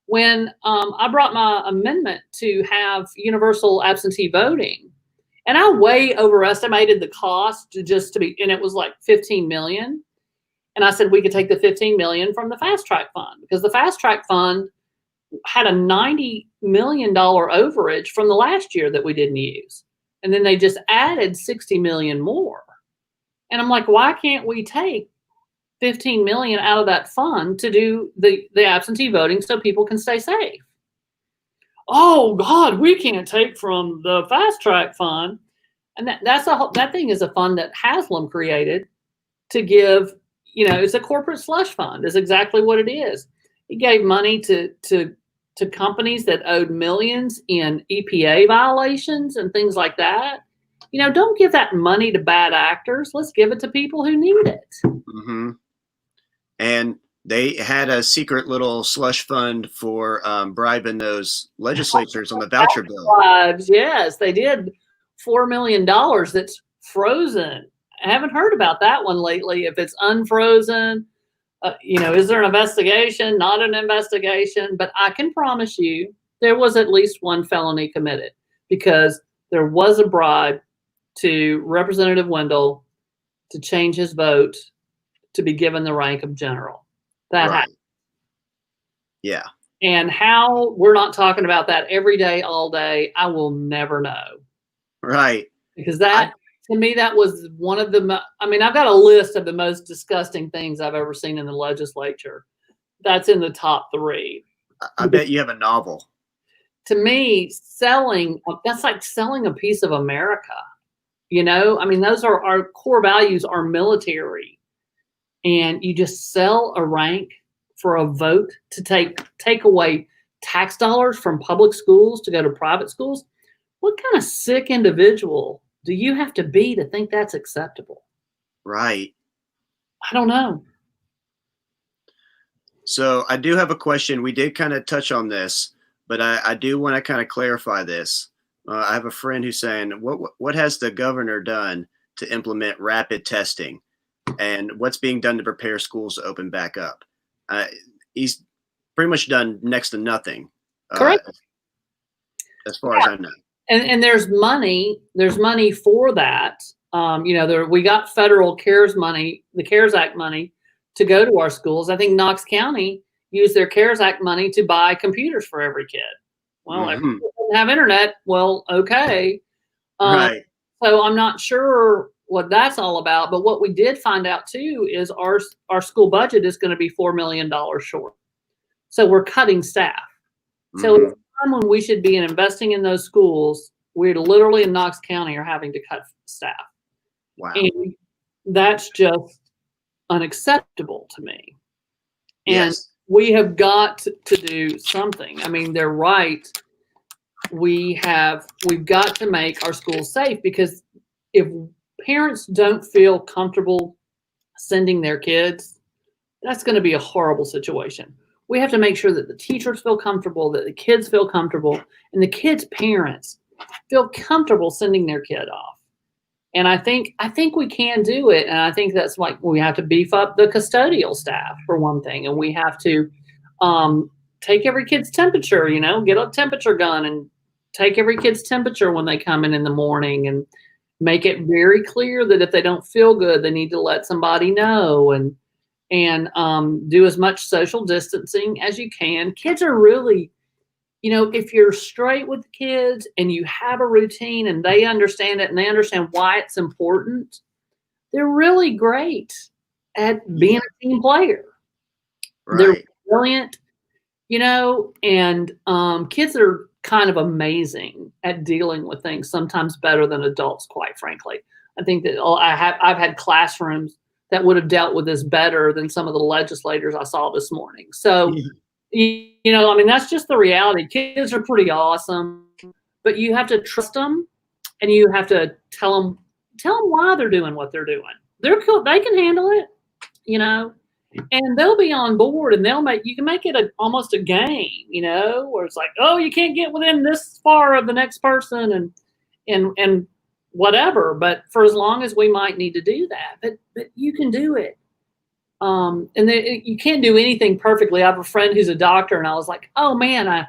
When I brought my amendment to have universal absentee voting, and I way overestimated the cost and it was like 15 million. And I said we could take the 15 million from the fast track fund, because the fast track fund had a $90 million overage from the last year that we didn't use. And then they just added 60 million more. And I'm like, why can't we take 15 million out of that fund to do the absentee voting so people can stay safe? Oh God, we can't take from the fast track fund. And that thing is a fund that Haslam created to give, it's a corporate slush fund is exactly what it is. He gave money to companies that owed millions in EPA violations and things like that. Don't give that money to bad actors. Let's give it to people who need it. Mm-hmm. And they had a secret little slush fund for bribing those legislatures on the voucher bill. Bribes, yes, they did. $4 million that's frozen. I haven't heard about that one lately. If it's unfrozen, is there an investigation? Not an investigation. But I can promise you there was at least one felony committed, because there was a bribe to Representative Wendell to change his vote to be given the rank of general. That happened. Yeah. And how we're not talking about that every day, all day, I will never know. Right. Because to me, that was one of the, I've got a list of the most disgusting things I've ever seen in the legislature. That's in the top 3. I bet you have a novel. To me, that's like selling a piece of America. Those are our core values, our military. And you just sell a rank for a vote to take away tax dollars from public schools to go to private schools. What kind of sick individual do you have to be to think that's acceptable? Right. I don't know. So I do have a question. We did kind of touch on this, but I do want to kind of clarify this. I have a friend who's saying, what has the governor done to implement rapid testing and what's being done to prepare schools to open back up. He's pretty much done next to nothing, Correct. as far as I know. And there's money for that. We got federal CARES money, the CARES Act money, to go to our schools. I think Knox County used their CARES Act money to buy computers for every kid. Well, if you didn't have internet, well, okay. Right. So I'm not sure what that's all about. But what we did find out too is our school budget is going to be $4 million short. So we're cutting staff. So it's time when we should be investing in those schools. We're literally in Knox County are having to cut staff. Wow. And that's just unacceptable to me. And we have got to do something. I mean, they're right. We've got to make our schools safe, because if parents don't feel comfortable sending their kids, that's going to be a horrible situation. We have to make sure that the teachers feel comfortable, that the kids feel comfortable, and the kids' parents feel comfortable sending their kid off. And I think we can do it. And I think that's like, we have to beef up the custodial staff for one thing. And we have to take every kid's temperature, get a temperature gun and take every kid's temperature when they come in the morning, and make it very clear that if they don't feel good, they need to let somebody know, and do as much social distancing as you can. Kids are really, if you're straight with the kids and you have a routine and they understand it and they understand why it's important, they're really great at being a team player. Right. They're brilliant, and kids are kind of amazing at dealing with things, sometimes better than adults, quite frankly. I think that I've had classrooms that would have dealt with this better than some of the legislators I saw this morning. So, that's just the reality. Kids are pretty awesome, but you have to trust them, and you have to tell them why they're doing what they're doing. They're cool. They can handle it, and they'll be on board, and you can make it almost a game, where it's like, oh, you can't get within this far of the next person and whatever. But for as long as we might need to do that, but you can do it. You can't do anything perfectly. I have a friend who's a doctor, and I was like, oh man, I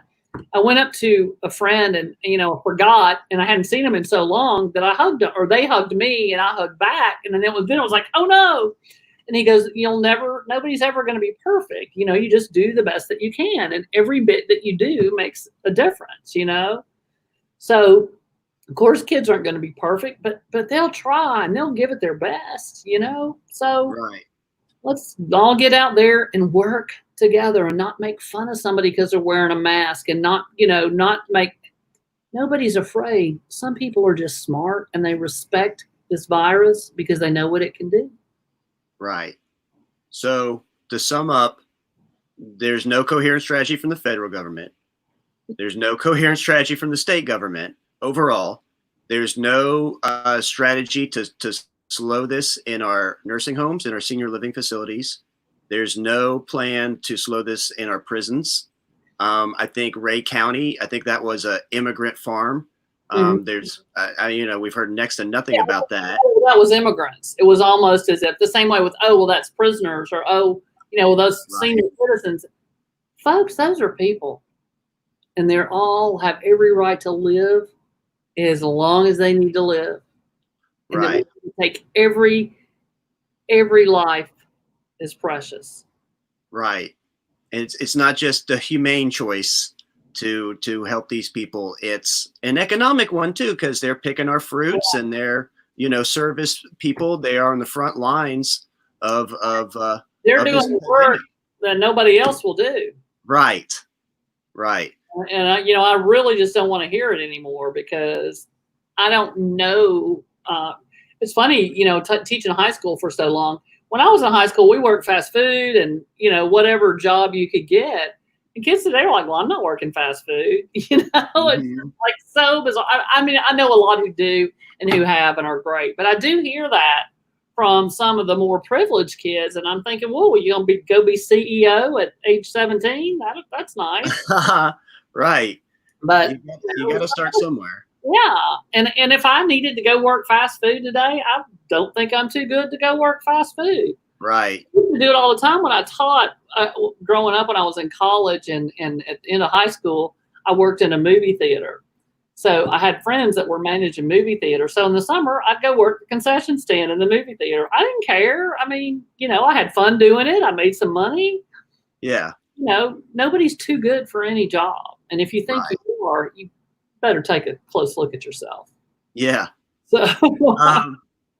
went up to a friend and, forgot, and I hadn't seen him in so long that I hugged him, or they hugged me and I hugged back. And then it was like, oh no. And he goes, nobody's ever going to be perfect. You just do the best that you can. And every bit that you do makes a difference, So of course, kids aren't going to be perfect, but they'll try and they'll give it their best, So let's all get out there and work together and not make fun of somebody because they're wearing a mask, and nobody's afraid. Some people are just smart and they respect this virus because they know what it can do. Right. So to sum up, there's no coherent strategy from the federal government. There's no coherent strategy from the state government overall. There's no strategy to slow this in our nursing homes, in our senior living facilities. There's no plan to slow this in our prisons. I think Ray County, that was an immigrant farm. We've heard next to nothing about that. That was immigrants. It was almost as if the same way with, that's prisoners, or, those senior citizens. Folks, those are people, and they're all have every right to live as long as they need to live. And right. Take every life is precious. Right. And it's not just a humane choice to help these people. It's an economic one too, because they're picking our fruits, and they're, service people. They are on the front lines of they're doing the work that nobody else will do. Right. And I really just don't want to hear it anymore, because I don't know. It's funny, teaching high school for so long. When I was in high school, we worked fast food and, whatever job you could get. And kids today are like, well, I'm not working fast food. It's like so bizarre. I know a lot who do and who have and are great, but I do hear that from some of the more privileged kids. And I'm thinking, whoa, you going to go be CEO at age 17? That's nice. Right. But you got to start somewhere. Yeah. And if I needed to go work fast food today, I don't think I'm too good to go work fast food. Right. I used to do it all the time when I taught growing up when I was in college and at the end of high school, I worked in a movie theater. So I had friends that were managing movie theaters. So in the summer, I'd go work the concession stand in the movie theater. I didn't care. I mean, I had fun doing it. I made some money. Yeah. Nobody's too good for any job. And if you think Right. you are, you better take a close look at yourself. Yeah. So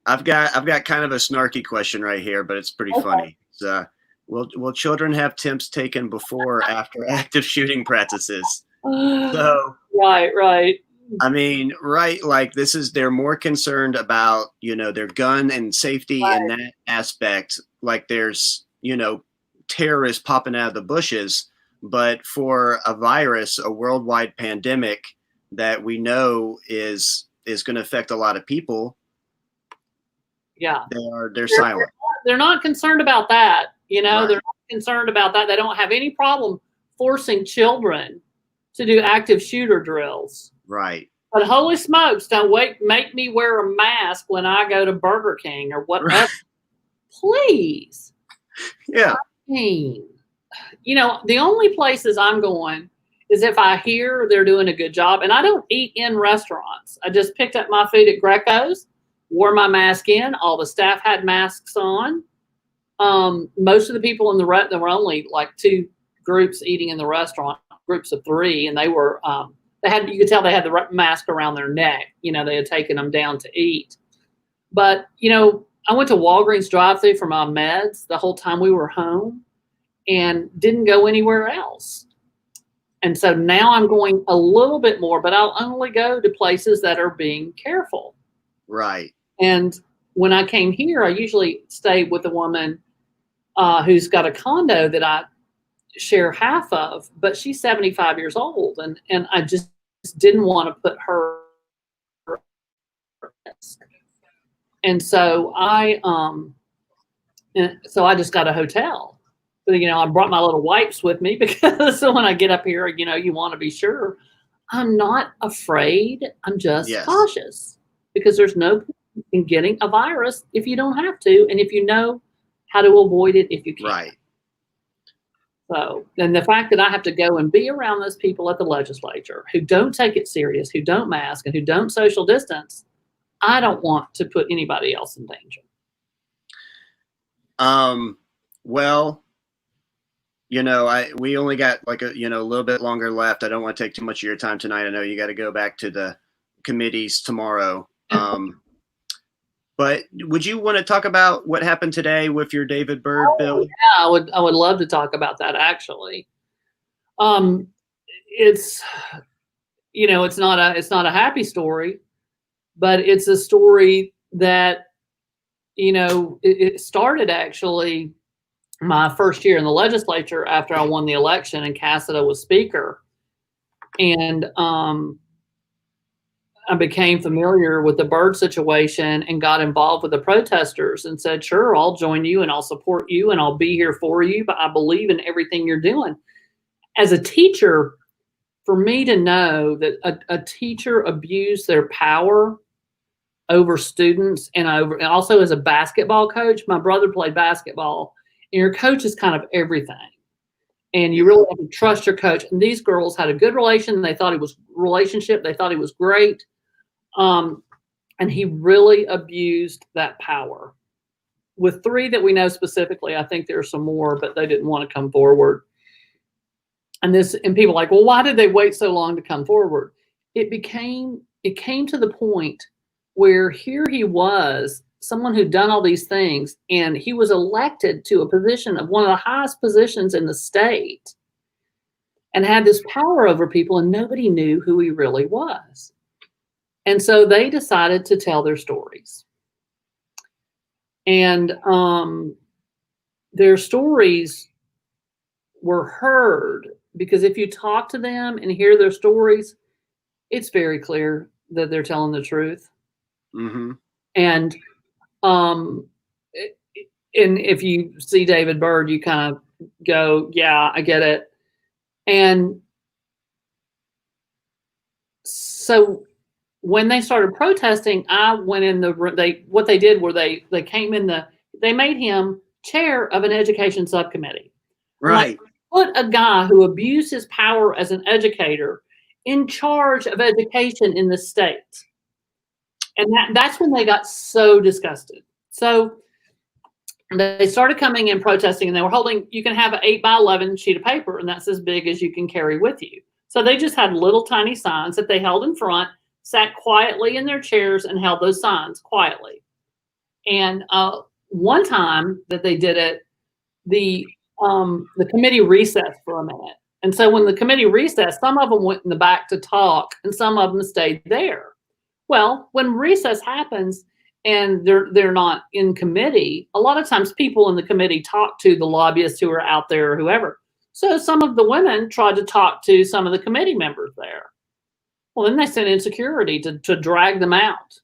I've got kind of a snarky question right here, but it's pretty funny. It's, will children have temps taken before or after active shooting practices? So right. I mean, right, like they're more concerned about, their gun and safety in that aspect. Like there's, terrorists popping out of the bushes, but for a virus, a worldwide pandemic that we know is going to affect a lot of people. Yeah. They're silent. They're not concerned about that. Right. They're not concerned about that. They don't have any problem forcing children to do active shooter drills. Right. But holy smokes, don't make me wear a mask when I go to Burger King or whatever. Right. Please. Yeah. I mean, the only places I'm going is if I hear they're doing a good job. And I don't eat in restaurants. I just picked up my food at Greco's, wore my mask in. All the staff had masks on. Most of the people in there were only like 2 groups eating in the restaurant, groups of 3, and they were you could tell they had the mask around their neck. They had taken them down to eat. But I went to Walgreens drive-thru for my meds the whole time we were home, and didn't go anywhere else. And so now I'm going a little bit more, but I'll only go to places that are being careful. Right. And when I came here, I usually stayed with a woman who's got a condo that I share half of, but she's 75 years old, and I just didn't want to put her at risk. And so I just got a hotel. But I brought my little wipes with me because when I get up here, you want to be sure. I'm not afraid. I'm just cautious because there's no point in getting a virus if you don't have to, and if you know how to avoid it if you can. Right. So, and the fact that I have to go and be around those people at the legislature who don't take it serious, who don't mask, and who don't social distance, I don't want to put anybody else in danger. Well, we only got like a little bit longer left. I don't want to take too much of your time tonight. I know you got to go back to the committees tomorrow. But would you want to talk about what happened today with your David Byrd bill? Yeah, I would love to talk about that actually. It's it's not a happy story, but it's a story that it started actually my first year in the legislature after I won the election and Cassida was speaker. And I became familiar with the Byrd situation and got involved with the protesters and said, sure, I'll join you and I'll support you and I'll be here for you, but I believe in everything you're doing. As a teacher, for me to know that a teacher abused their power over students and also as a basketball coach, my brother played basketball, and your coach is kind of everything. And you really have to trust your coach. And these girls had a good relation. They thought he was great. And he really abused that power. With 3 that we know specifically, I think there's some more, but they didn't want to come forward. And people are like, well, why did they wait so long to come forward? It came to the point where here he was, someone who'd done all these things, and he was elected to a position of one of the highest positions in the state and had this power over people, and nobody knew who he really was. And so they decided to tell their stories. And their stories were heard because if you talk to them and hear their stories, it's very clear that they're telling the truth. Mm-hmm. And if you see David Byrd, you kind of go, yeah, I get it. And so when they started protesting, I went in what they did were they came in they made him chair of an education subcommittee. Right. Like, put a guy who abused his power as an educator in charge of education in the state. And that's when they got so disgusted. So they started coming in protesting, and they were holding, you can have an 8x11 sheet of paper, and that's as big as you can carry with you. So they just had little tiny signs that they held in front, sat quietly in their chairs and held those signs quietly. And one time that they did it, the committee recessed for a minute. And so when the committee recessed, some of them went in the back to talk and some of them stayed there. Well, when recess happens and they're not in committee, a lot of times people in the committee talk to the lobbyists who are out there or whoever. So some of the women tried to talk to some of the committee members there. Well, then they sent in security to drag them out.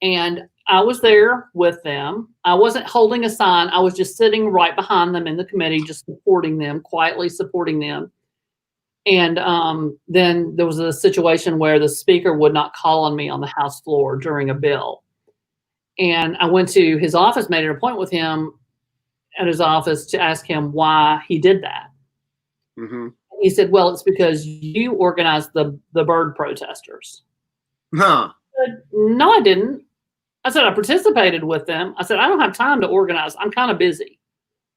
And I was there with them. I wasn't holding a sign. I was just sitting right behind them in the committee, just supporting them, quietly supporting them. And then there was a situation where the speaker would not call on me on the House floor during a bill. And I went to his office, made an appointment with him at his office to ask him why he did that. Mm-hmm. He said, well, it's because you organized the bird protesters. Huh. I said, no, I didn't. I said, I participated with them. I said, I don't have time to organize. I'm kind of busy.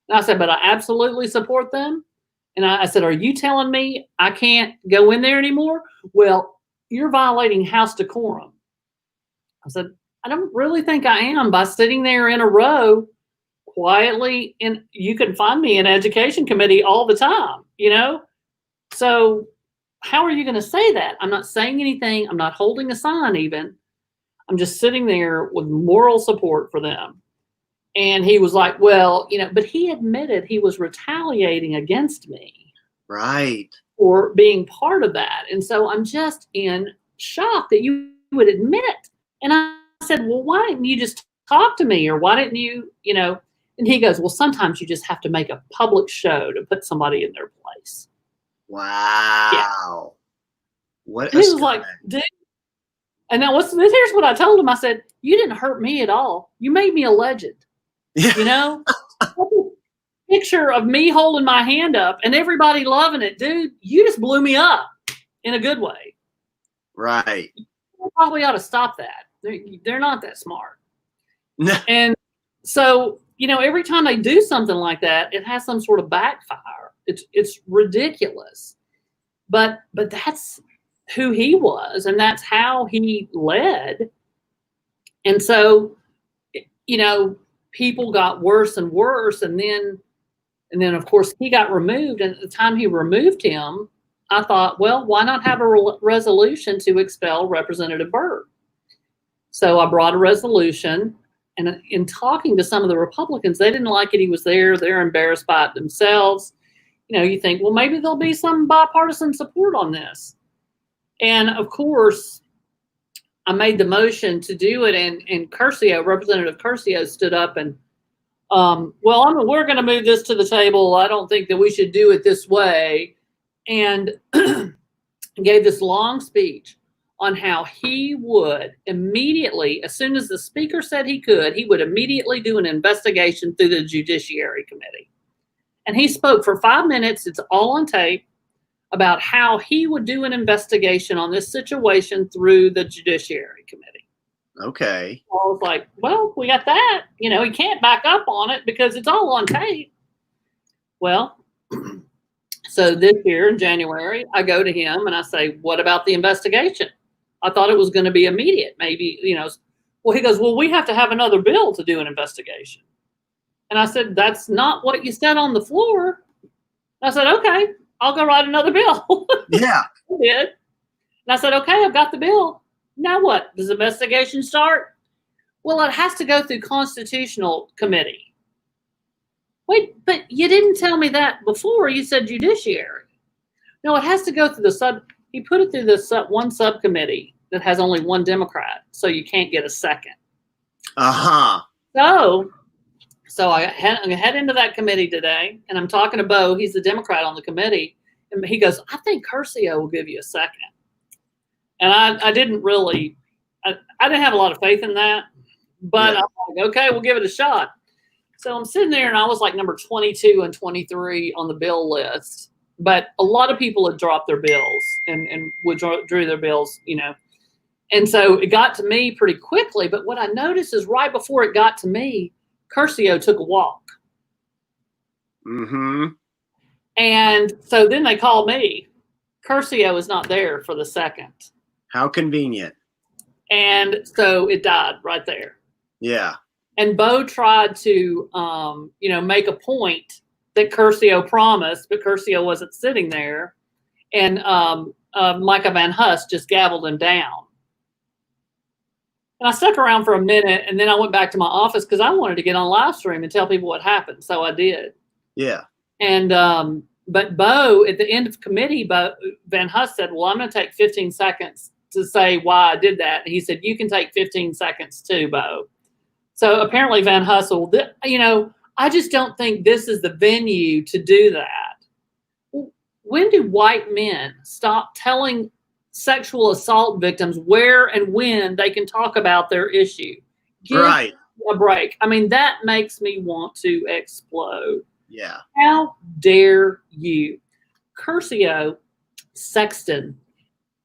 And I said, but I absolutely support them. And I said, are you telling me I can't go in there anymore? Well, you're violating House decorum. I said, I don't really think I am by sitting there in a row quietly. And you can find me in education committee all the time, you know? So how are you going to say that? I'm not saying anything. I'm not holding a sign even. I'm just sitting there with moral support for them. And he was like, well, you know, but he admitted he was retaliating against me. Right. For being part of that. And so I'm just in shock that you would admit. And I said, well, why didn't you just talk to me? Or why didn't you, you know? And he goes, well, sometimes you just have to make a public show to put somebody in their place. Wow. Yeah. What and he was like, dude. And now here's what I told him. I said, you didn't hurt me at all. You made me a legend. Yeah. You know? Picture of me holding my hand up and everybody loving it. Dude, you just blew me up in a good way. Right. You probably ought to stop that. They're not that smart. No. And so, you know, every time they do something like that, it has some sort of backfire. It's ridiculous. But that's who he was, and that's how he led. And so, you know, people got worse and worse, and then of course he got removed. And at the time he removed him, I thought, well, why not have a resolution to expel Representative Byrd? So I brought a resolution, and in talking to some of the Republicans, they didn't like it. He was there. They're embarrassed by it themselves. You know, you think, well, maybe there'll be some bipartisan support on this. And of course, I made the motion to do it, and Curcio, Representative Curcio, stood up and, we're going to move this to the table. I don't think that we should do it this way. And gave this long speech on how he would immediately, as soon as the speaker said he would immediately do an investigation through the Judiciary Committee. And he spoke for 5 minutes, it's all on tape, about how he would do an investigation on this situation through the Judiciary Committee. Okay. I was like, well, we got that. You know, he can't back up on it because it's all on tape. Well, so this year in January, I go to him and I say, what about the investigation? I thought it was going to be immediate. Maybe, you know, well, he goes, well, we have to have another bill to do an investigation. And I said, that's not what you said on the floor. I said, okay, I'll go write another bill. Yeah. I did. And I said, okay, I've got the bill. Now what? Does the investigation start? Well, it has to go through Constitutional Committee. Wait, but you didn't tell me that before. You said Judiciary. No, it has to go through he put it through the one subcommittee that has only one Democrat, so you can't get a second. Uh-huh. So I head into that committee today, and I'm talking to Bo. He's the Democrat on the committee. And he goes, I think Curcio will give you a second. And I didn't really, I didn't have a lot of faith in that, but I'm like, okay, we'll give it a shot. So I'm sitting there and I was like number 22 and 23 on the bill list, but a lot of people had dropped their bills and drew their bills, you know. And so it got to me pretty quickly. But what I noticed is right before it got to me, Curcio took a walk. Mm-hmm. And so then they called me. Curcio is not there for the second. How convenient. And so it died right there. Yeah. And Bo tried to, you know, make a point that Curcio promised, but Curcio wasn't sitting there. And Micah Van Hust just gavelled him down. And I stuck around for a minute, and then I went back to my office because I wanted to get on live stream and tell people what happened. So I did. Yeah. And but Bo, at the end of committee, Van Hust said, well, I'm going to take 15 seconds to say why I did that. And he said, you can take 15 seconds too, Bo. So apparently Van Hussel, you know, I just don't think this is the venue to do that. When do white men stop telling sexual assault victims where and when they can talk about their issue? Give right. a break. I mean, that makes me want to explode. Yeah. How dare you? Curcio, Sexton,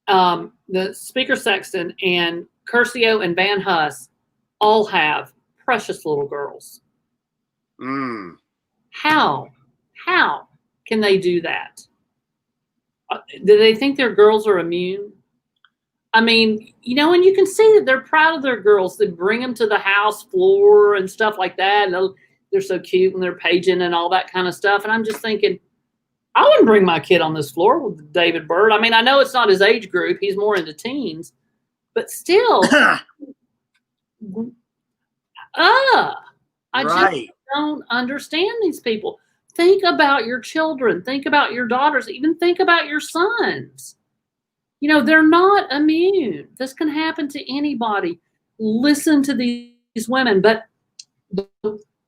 the Speaker Sexton, and Curcio and Van Hust all have precious little girls. Mm. How can they do that? Do they think their girls are immune? I mean, you know, and you can see that they're proud of their girls. They bring them to the house floor and stuff like that. And they're so cute when they're paging and all that kind of stuff. And I'm just thinking, I wouldn't bring my kid on this floor with David Byrd. I mean, I know it's not his age group. He's more into teens. But still, I just don't understand these people. Think about your children. Think about your daughters. Even think about your sons. You know, they're not immune. This can happen to anybody. Listen to these women. But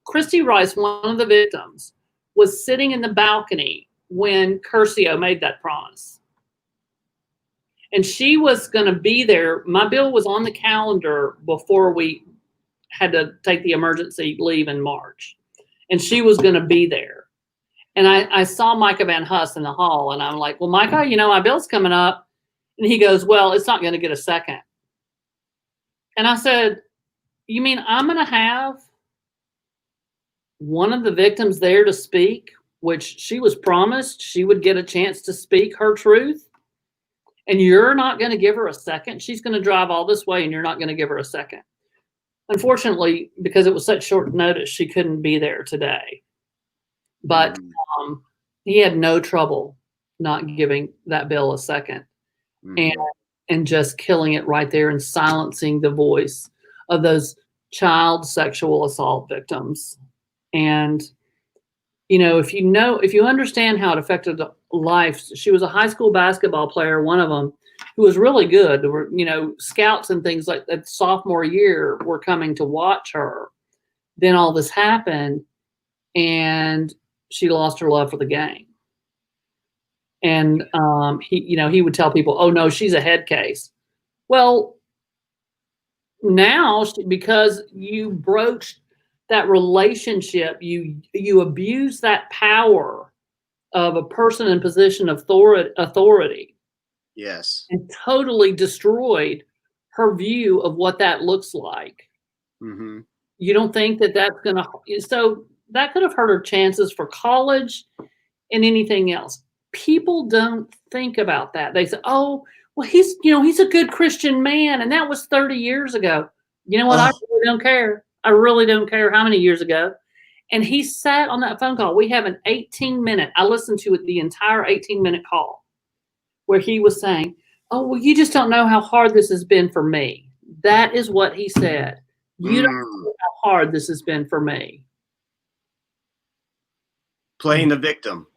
Christy Rice, one of the victims, was sitting in the balcony when Curcio made that promise. And she was going to be there. My bill was on the calendar before we had to take the emergency leave in March. And she was going to be there. And I saw Micah Van Hust in the hall. And I'm like, well, Micah, you know, my bill's coming up. And he goes, well, it's not going to get a second. And I said, you mean I'm going to have one of the victims there to speak, which she was promised she would get a chance to speak her truth? And you're not going to give her a second? She's going to drive all this way and you're not going to give her a second. Unfortunately, because it was such short notice, she couldn't be there today. But he had no trouble not giving that bill a second. And just killing it right there and silencing the voice of those child sexual assault victims. And, you know, if you understand how it affected life, she was a high school basketball player, one of them, who was really good. There were, you know, scouts and things like that sophomore year were coming to watch her. Then all this happened and she lost her love for the game. And he would tell people, oh no, she's a head case. Well, now because you broached that relationship, you abused that power of a person in position of authority. Yes. And totally destroyed her view of what that looks like. Mm-hmm. You don't think that that's going to, so that could have hurt her chances for college and anything else. People don't think about that. They say, oh, well, he's a good Christian man. And that was 30 years ago. You know what? I really don't care. I really don't care how many years ago. And he sat on that phone call. We have an 18-minute, I listened to it, the entire 18-minute call where he was saying, oh, well, you just don't know how hard this has been for me. That is what he said. You don't know how hard this has been for me. Playing the victim.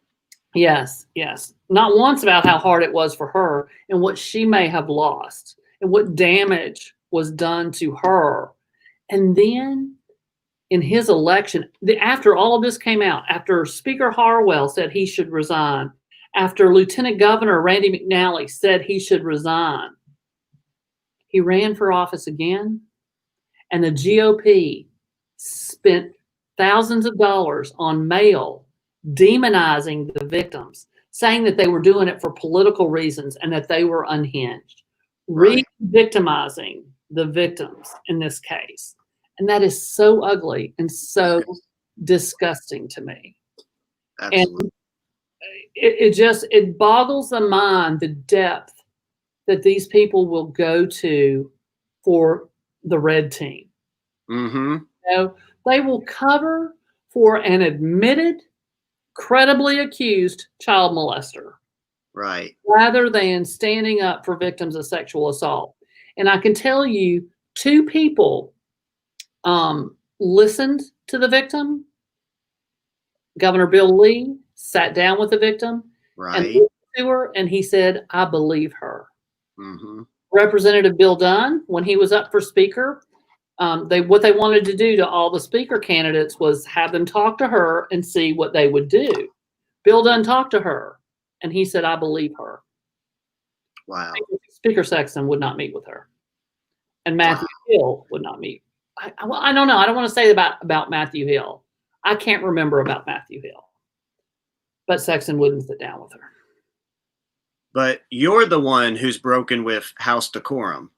Yes, yes. Not once about how hard it was for her and what she may have lost and what damage was done to her. And then in his election, after all of this came out, after Speaker Harwell said he should resign, after Lieutenant Governor Randy McNally said he should resign, He ran for office again, and the GOP spent thousands of dollars on mail demonizing the victims, saying that they were doing it for political reasons and that they were unhinged, Right. re-victimizing the victims in this case. And that is so ugly and so disgusting to me. Absolutely. And it boggles the mind, the depth that these people will go to for the red team. Mm-hmm. You know, they will cover for an admitted, credibly accused child molester Right. rather than standing up for victims of sexual assault. And I can tell you, 2 people listened to the victim. Governor Bill Lee sat down with the victim and Right. listened to her, and he said, I believe her. Mm-hmm. Representative Bill Dunn, when he was up for speaker, what they wanted to do to all the speaker candidates was have them talk to her and see what they would do. Bill Dunn talked to her, and he said, I believe her. Wow. Speaker Sexton would not meet with her, and Matthew Hill would not meet. I don't know. I don't want to say about Matthew Hill. I can't remember about Matthew Hill, but Sexton wouldn't sit down with her. But you're the one who's broken with House decorum.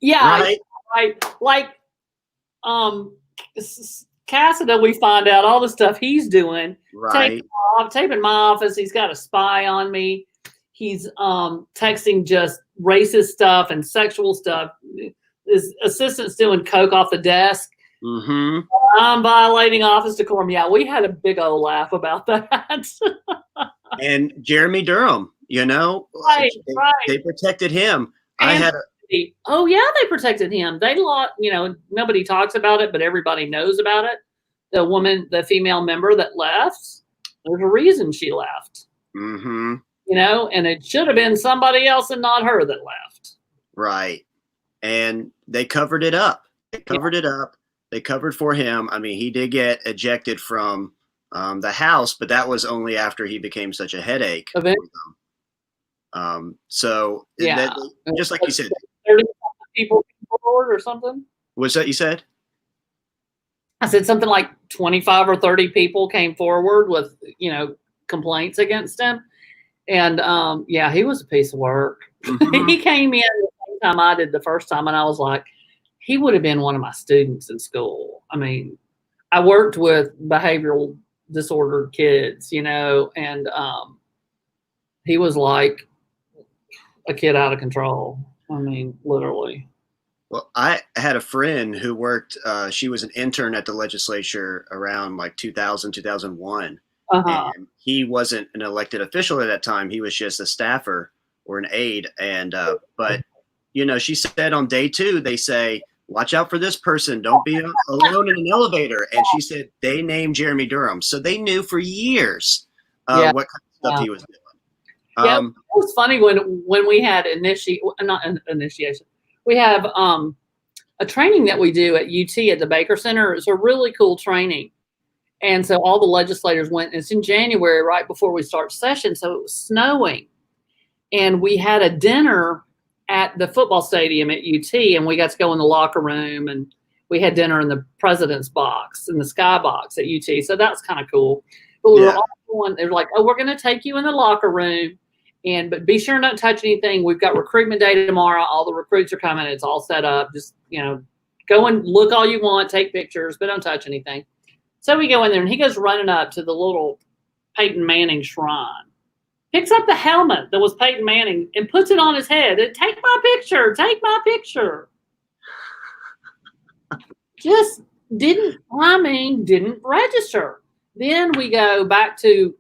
Yeah, right. Like Cassida, we find out all the stuff he's doing. Right. Taping my office. He's got a spy on me. He's texting just racist stuff and sexual stuff. His assistant's doing coke off the desk. Mm-hmm. I'm violating office decorum. Yeah, we had a big old laugh about that. And Jeremy Durham, right. They protected him. And oh yeah, they protected him. They lost, nobody talks about it, but everybody knows about it. The female member that left, there's a reason she left. Mm-hmm. And it should have been somebody else and not her that left. Right. And they covered it up. They covered for him. I mean, he did get ejected from the House, but that was only after he became such a headache. So yeah, just like you said, 30 people forward or something. What's that you said? I said something like 25 or 30 people came forward with, complaints against him. And he was a piece of work. Mm-hmm. He came in the same time I did the first time, and I was like, he would have been one of my students in school. I mean, I worked with behavioral disordered kids, and he was like a kid out of control. I mean, literally. Well, I had a friend who worked, she was an intern at the legislature around like 2000, 2001. Uh-huh. And he wasn't an elected official at that time. He was just a staffer or an aide. And, but, she said on day 2, they say, watch out for this person. Don't be alone in an elevator. And she said they named Jeremy Durham. So they knew for years what kind of stuff he was doing. Yeah, it was funny when we had initiation. We have a training that we do at UT at the Baker Center. It's a really cool training. And so all the legislators went. It's in January, right before we start session. So it was snowing. And we had a dinner at the football stadium at UT, and we got to go in the locker room, and we had dinner in the president's box, in the sky box at UT. So that's kind of cool. But we were all going, they were like, oh, we're going to take you in the locker room, but be sure not to touch anything. We've got recruitment day tomorrow. All the recruits are coming. It's all set up. Just, go and look all you want, take pictures, but don't touch anything. So we go in there, and he goes running up to the little Peyton Manning shrine, picks up the helmet that was Peyton Manning and puts it on his head. Take my picture. Take my picture. Just didn't register. Then we go back to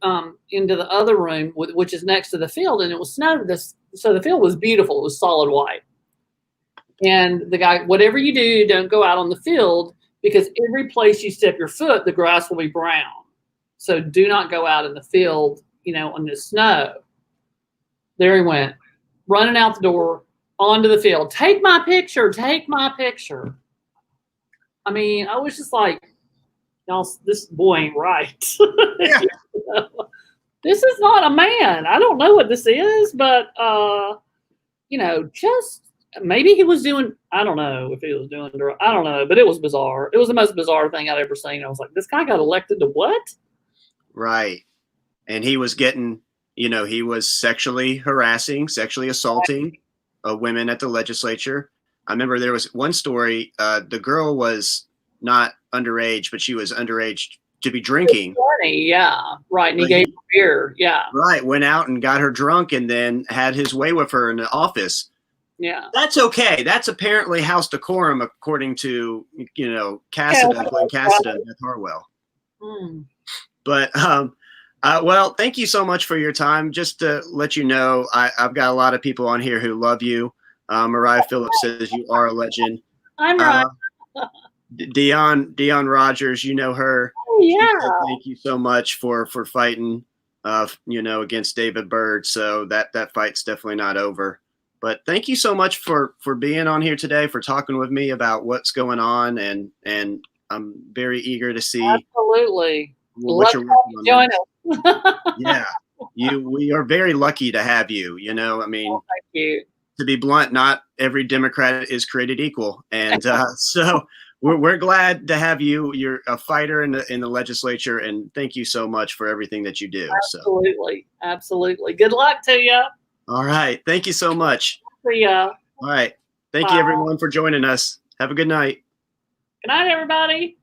into the other room, which is next to the field, and it was snowed. So the field was beautiful. It was solid white. And the guy, whatever you do, don't go out on the field, because every place you step your foot, the grass will be brown. So do not go out in the field, on the snow. There he went, running out the door, onto the field. Take my picture. Take my picture. I mean, I was just like, y'all, this boy ain't right. Yeah. This is not a man. I don't know what this is, but, just maybe he was doing, I don't know if he was doing, I don't know, but it was bizarre. It was the most bizarre thing I'd ever seen. I was like, this guy got elected to what? Right. And he was getting, he was sexually harassing, sexually assaulting women at the legislature. I remember there was one story. The girl was not underage, but she was underage to be drinking. Yeah, right. And he gave her beer. Yeah. Right. Went out and got her drunk and then had his way with her in the office. Yeah. That's okay. That's apparently house decorum, according to, Cassidy, Glenn Cassidy and Beth Harwell. Mm. But, well, thank you so much for your time. Just to let you know, I've got a lot of people on here who love you. Mariah Phillips says you are a legend. I'm right. Dion Rogers, you know her. Oh, yeah. Thank you so much for fighting, against David Byrd. So that fight's definitely not over. But thank you so much for being on here today, for talking with me about what's going on, and I'm very eager to see. Absolutely. What you're working on. Join us. Yeah, we are very lucky to have you. I mean, thank you. To be blunt, not every Democrat is created equal, and so we're glad to have you. You're a fighter in the legislature, and thank you so much for everything that you do. Absolutely, absolutely. Good luck to you. All right, thank you so much. See ya. All right, thank you everyone for joining us. Have a good night. Good night, everybody.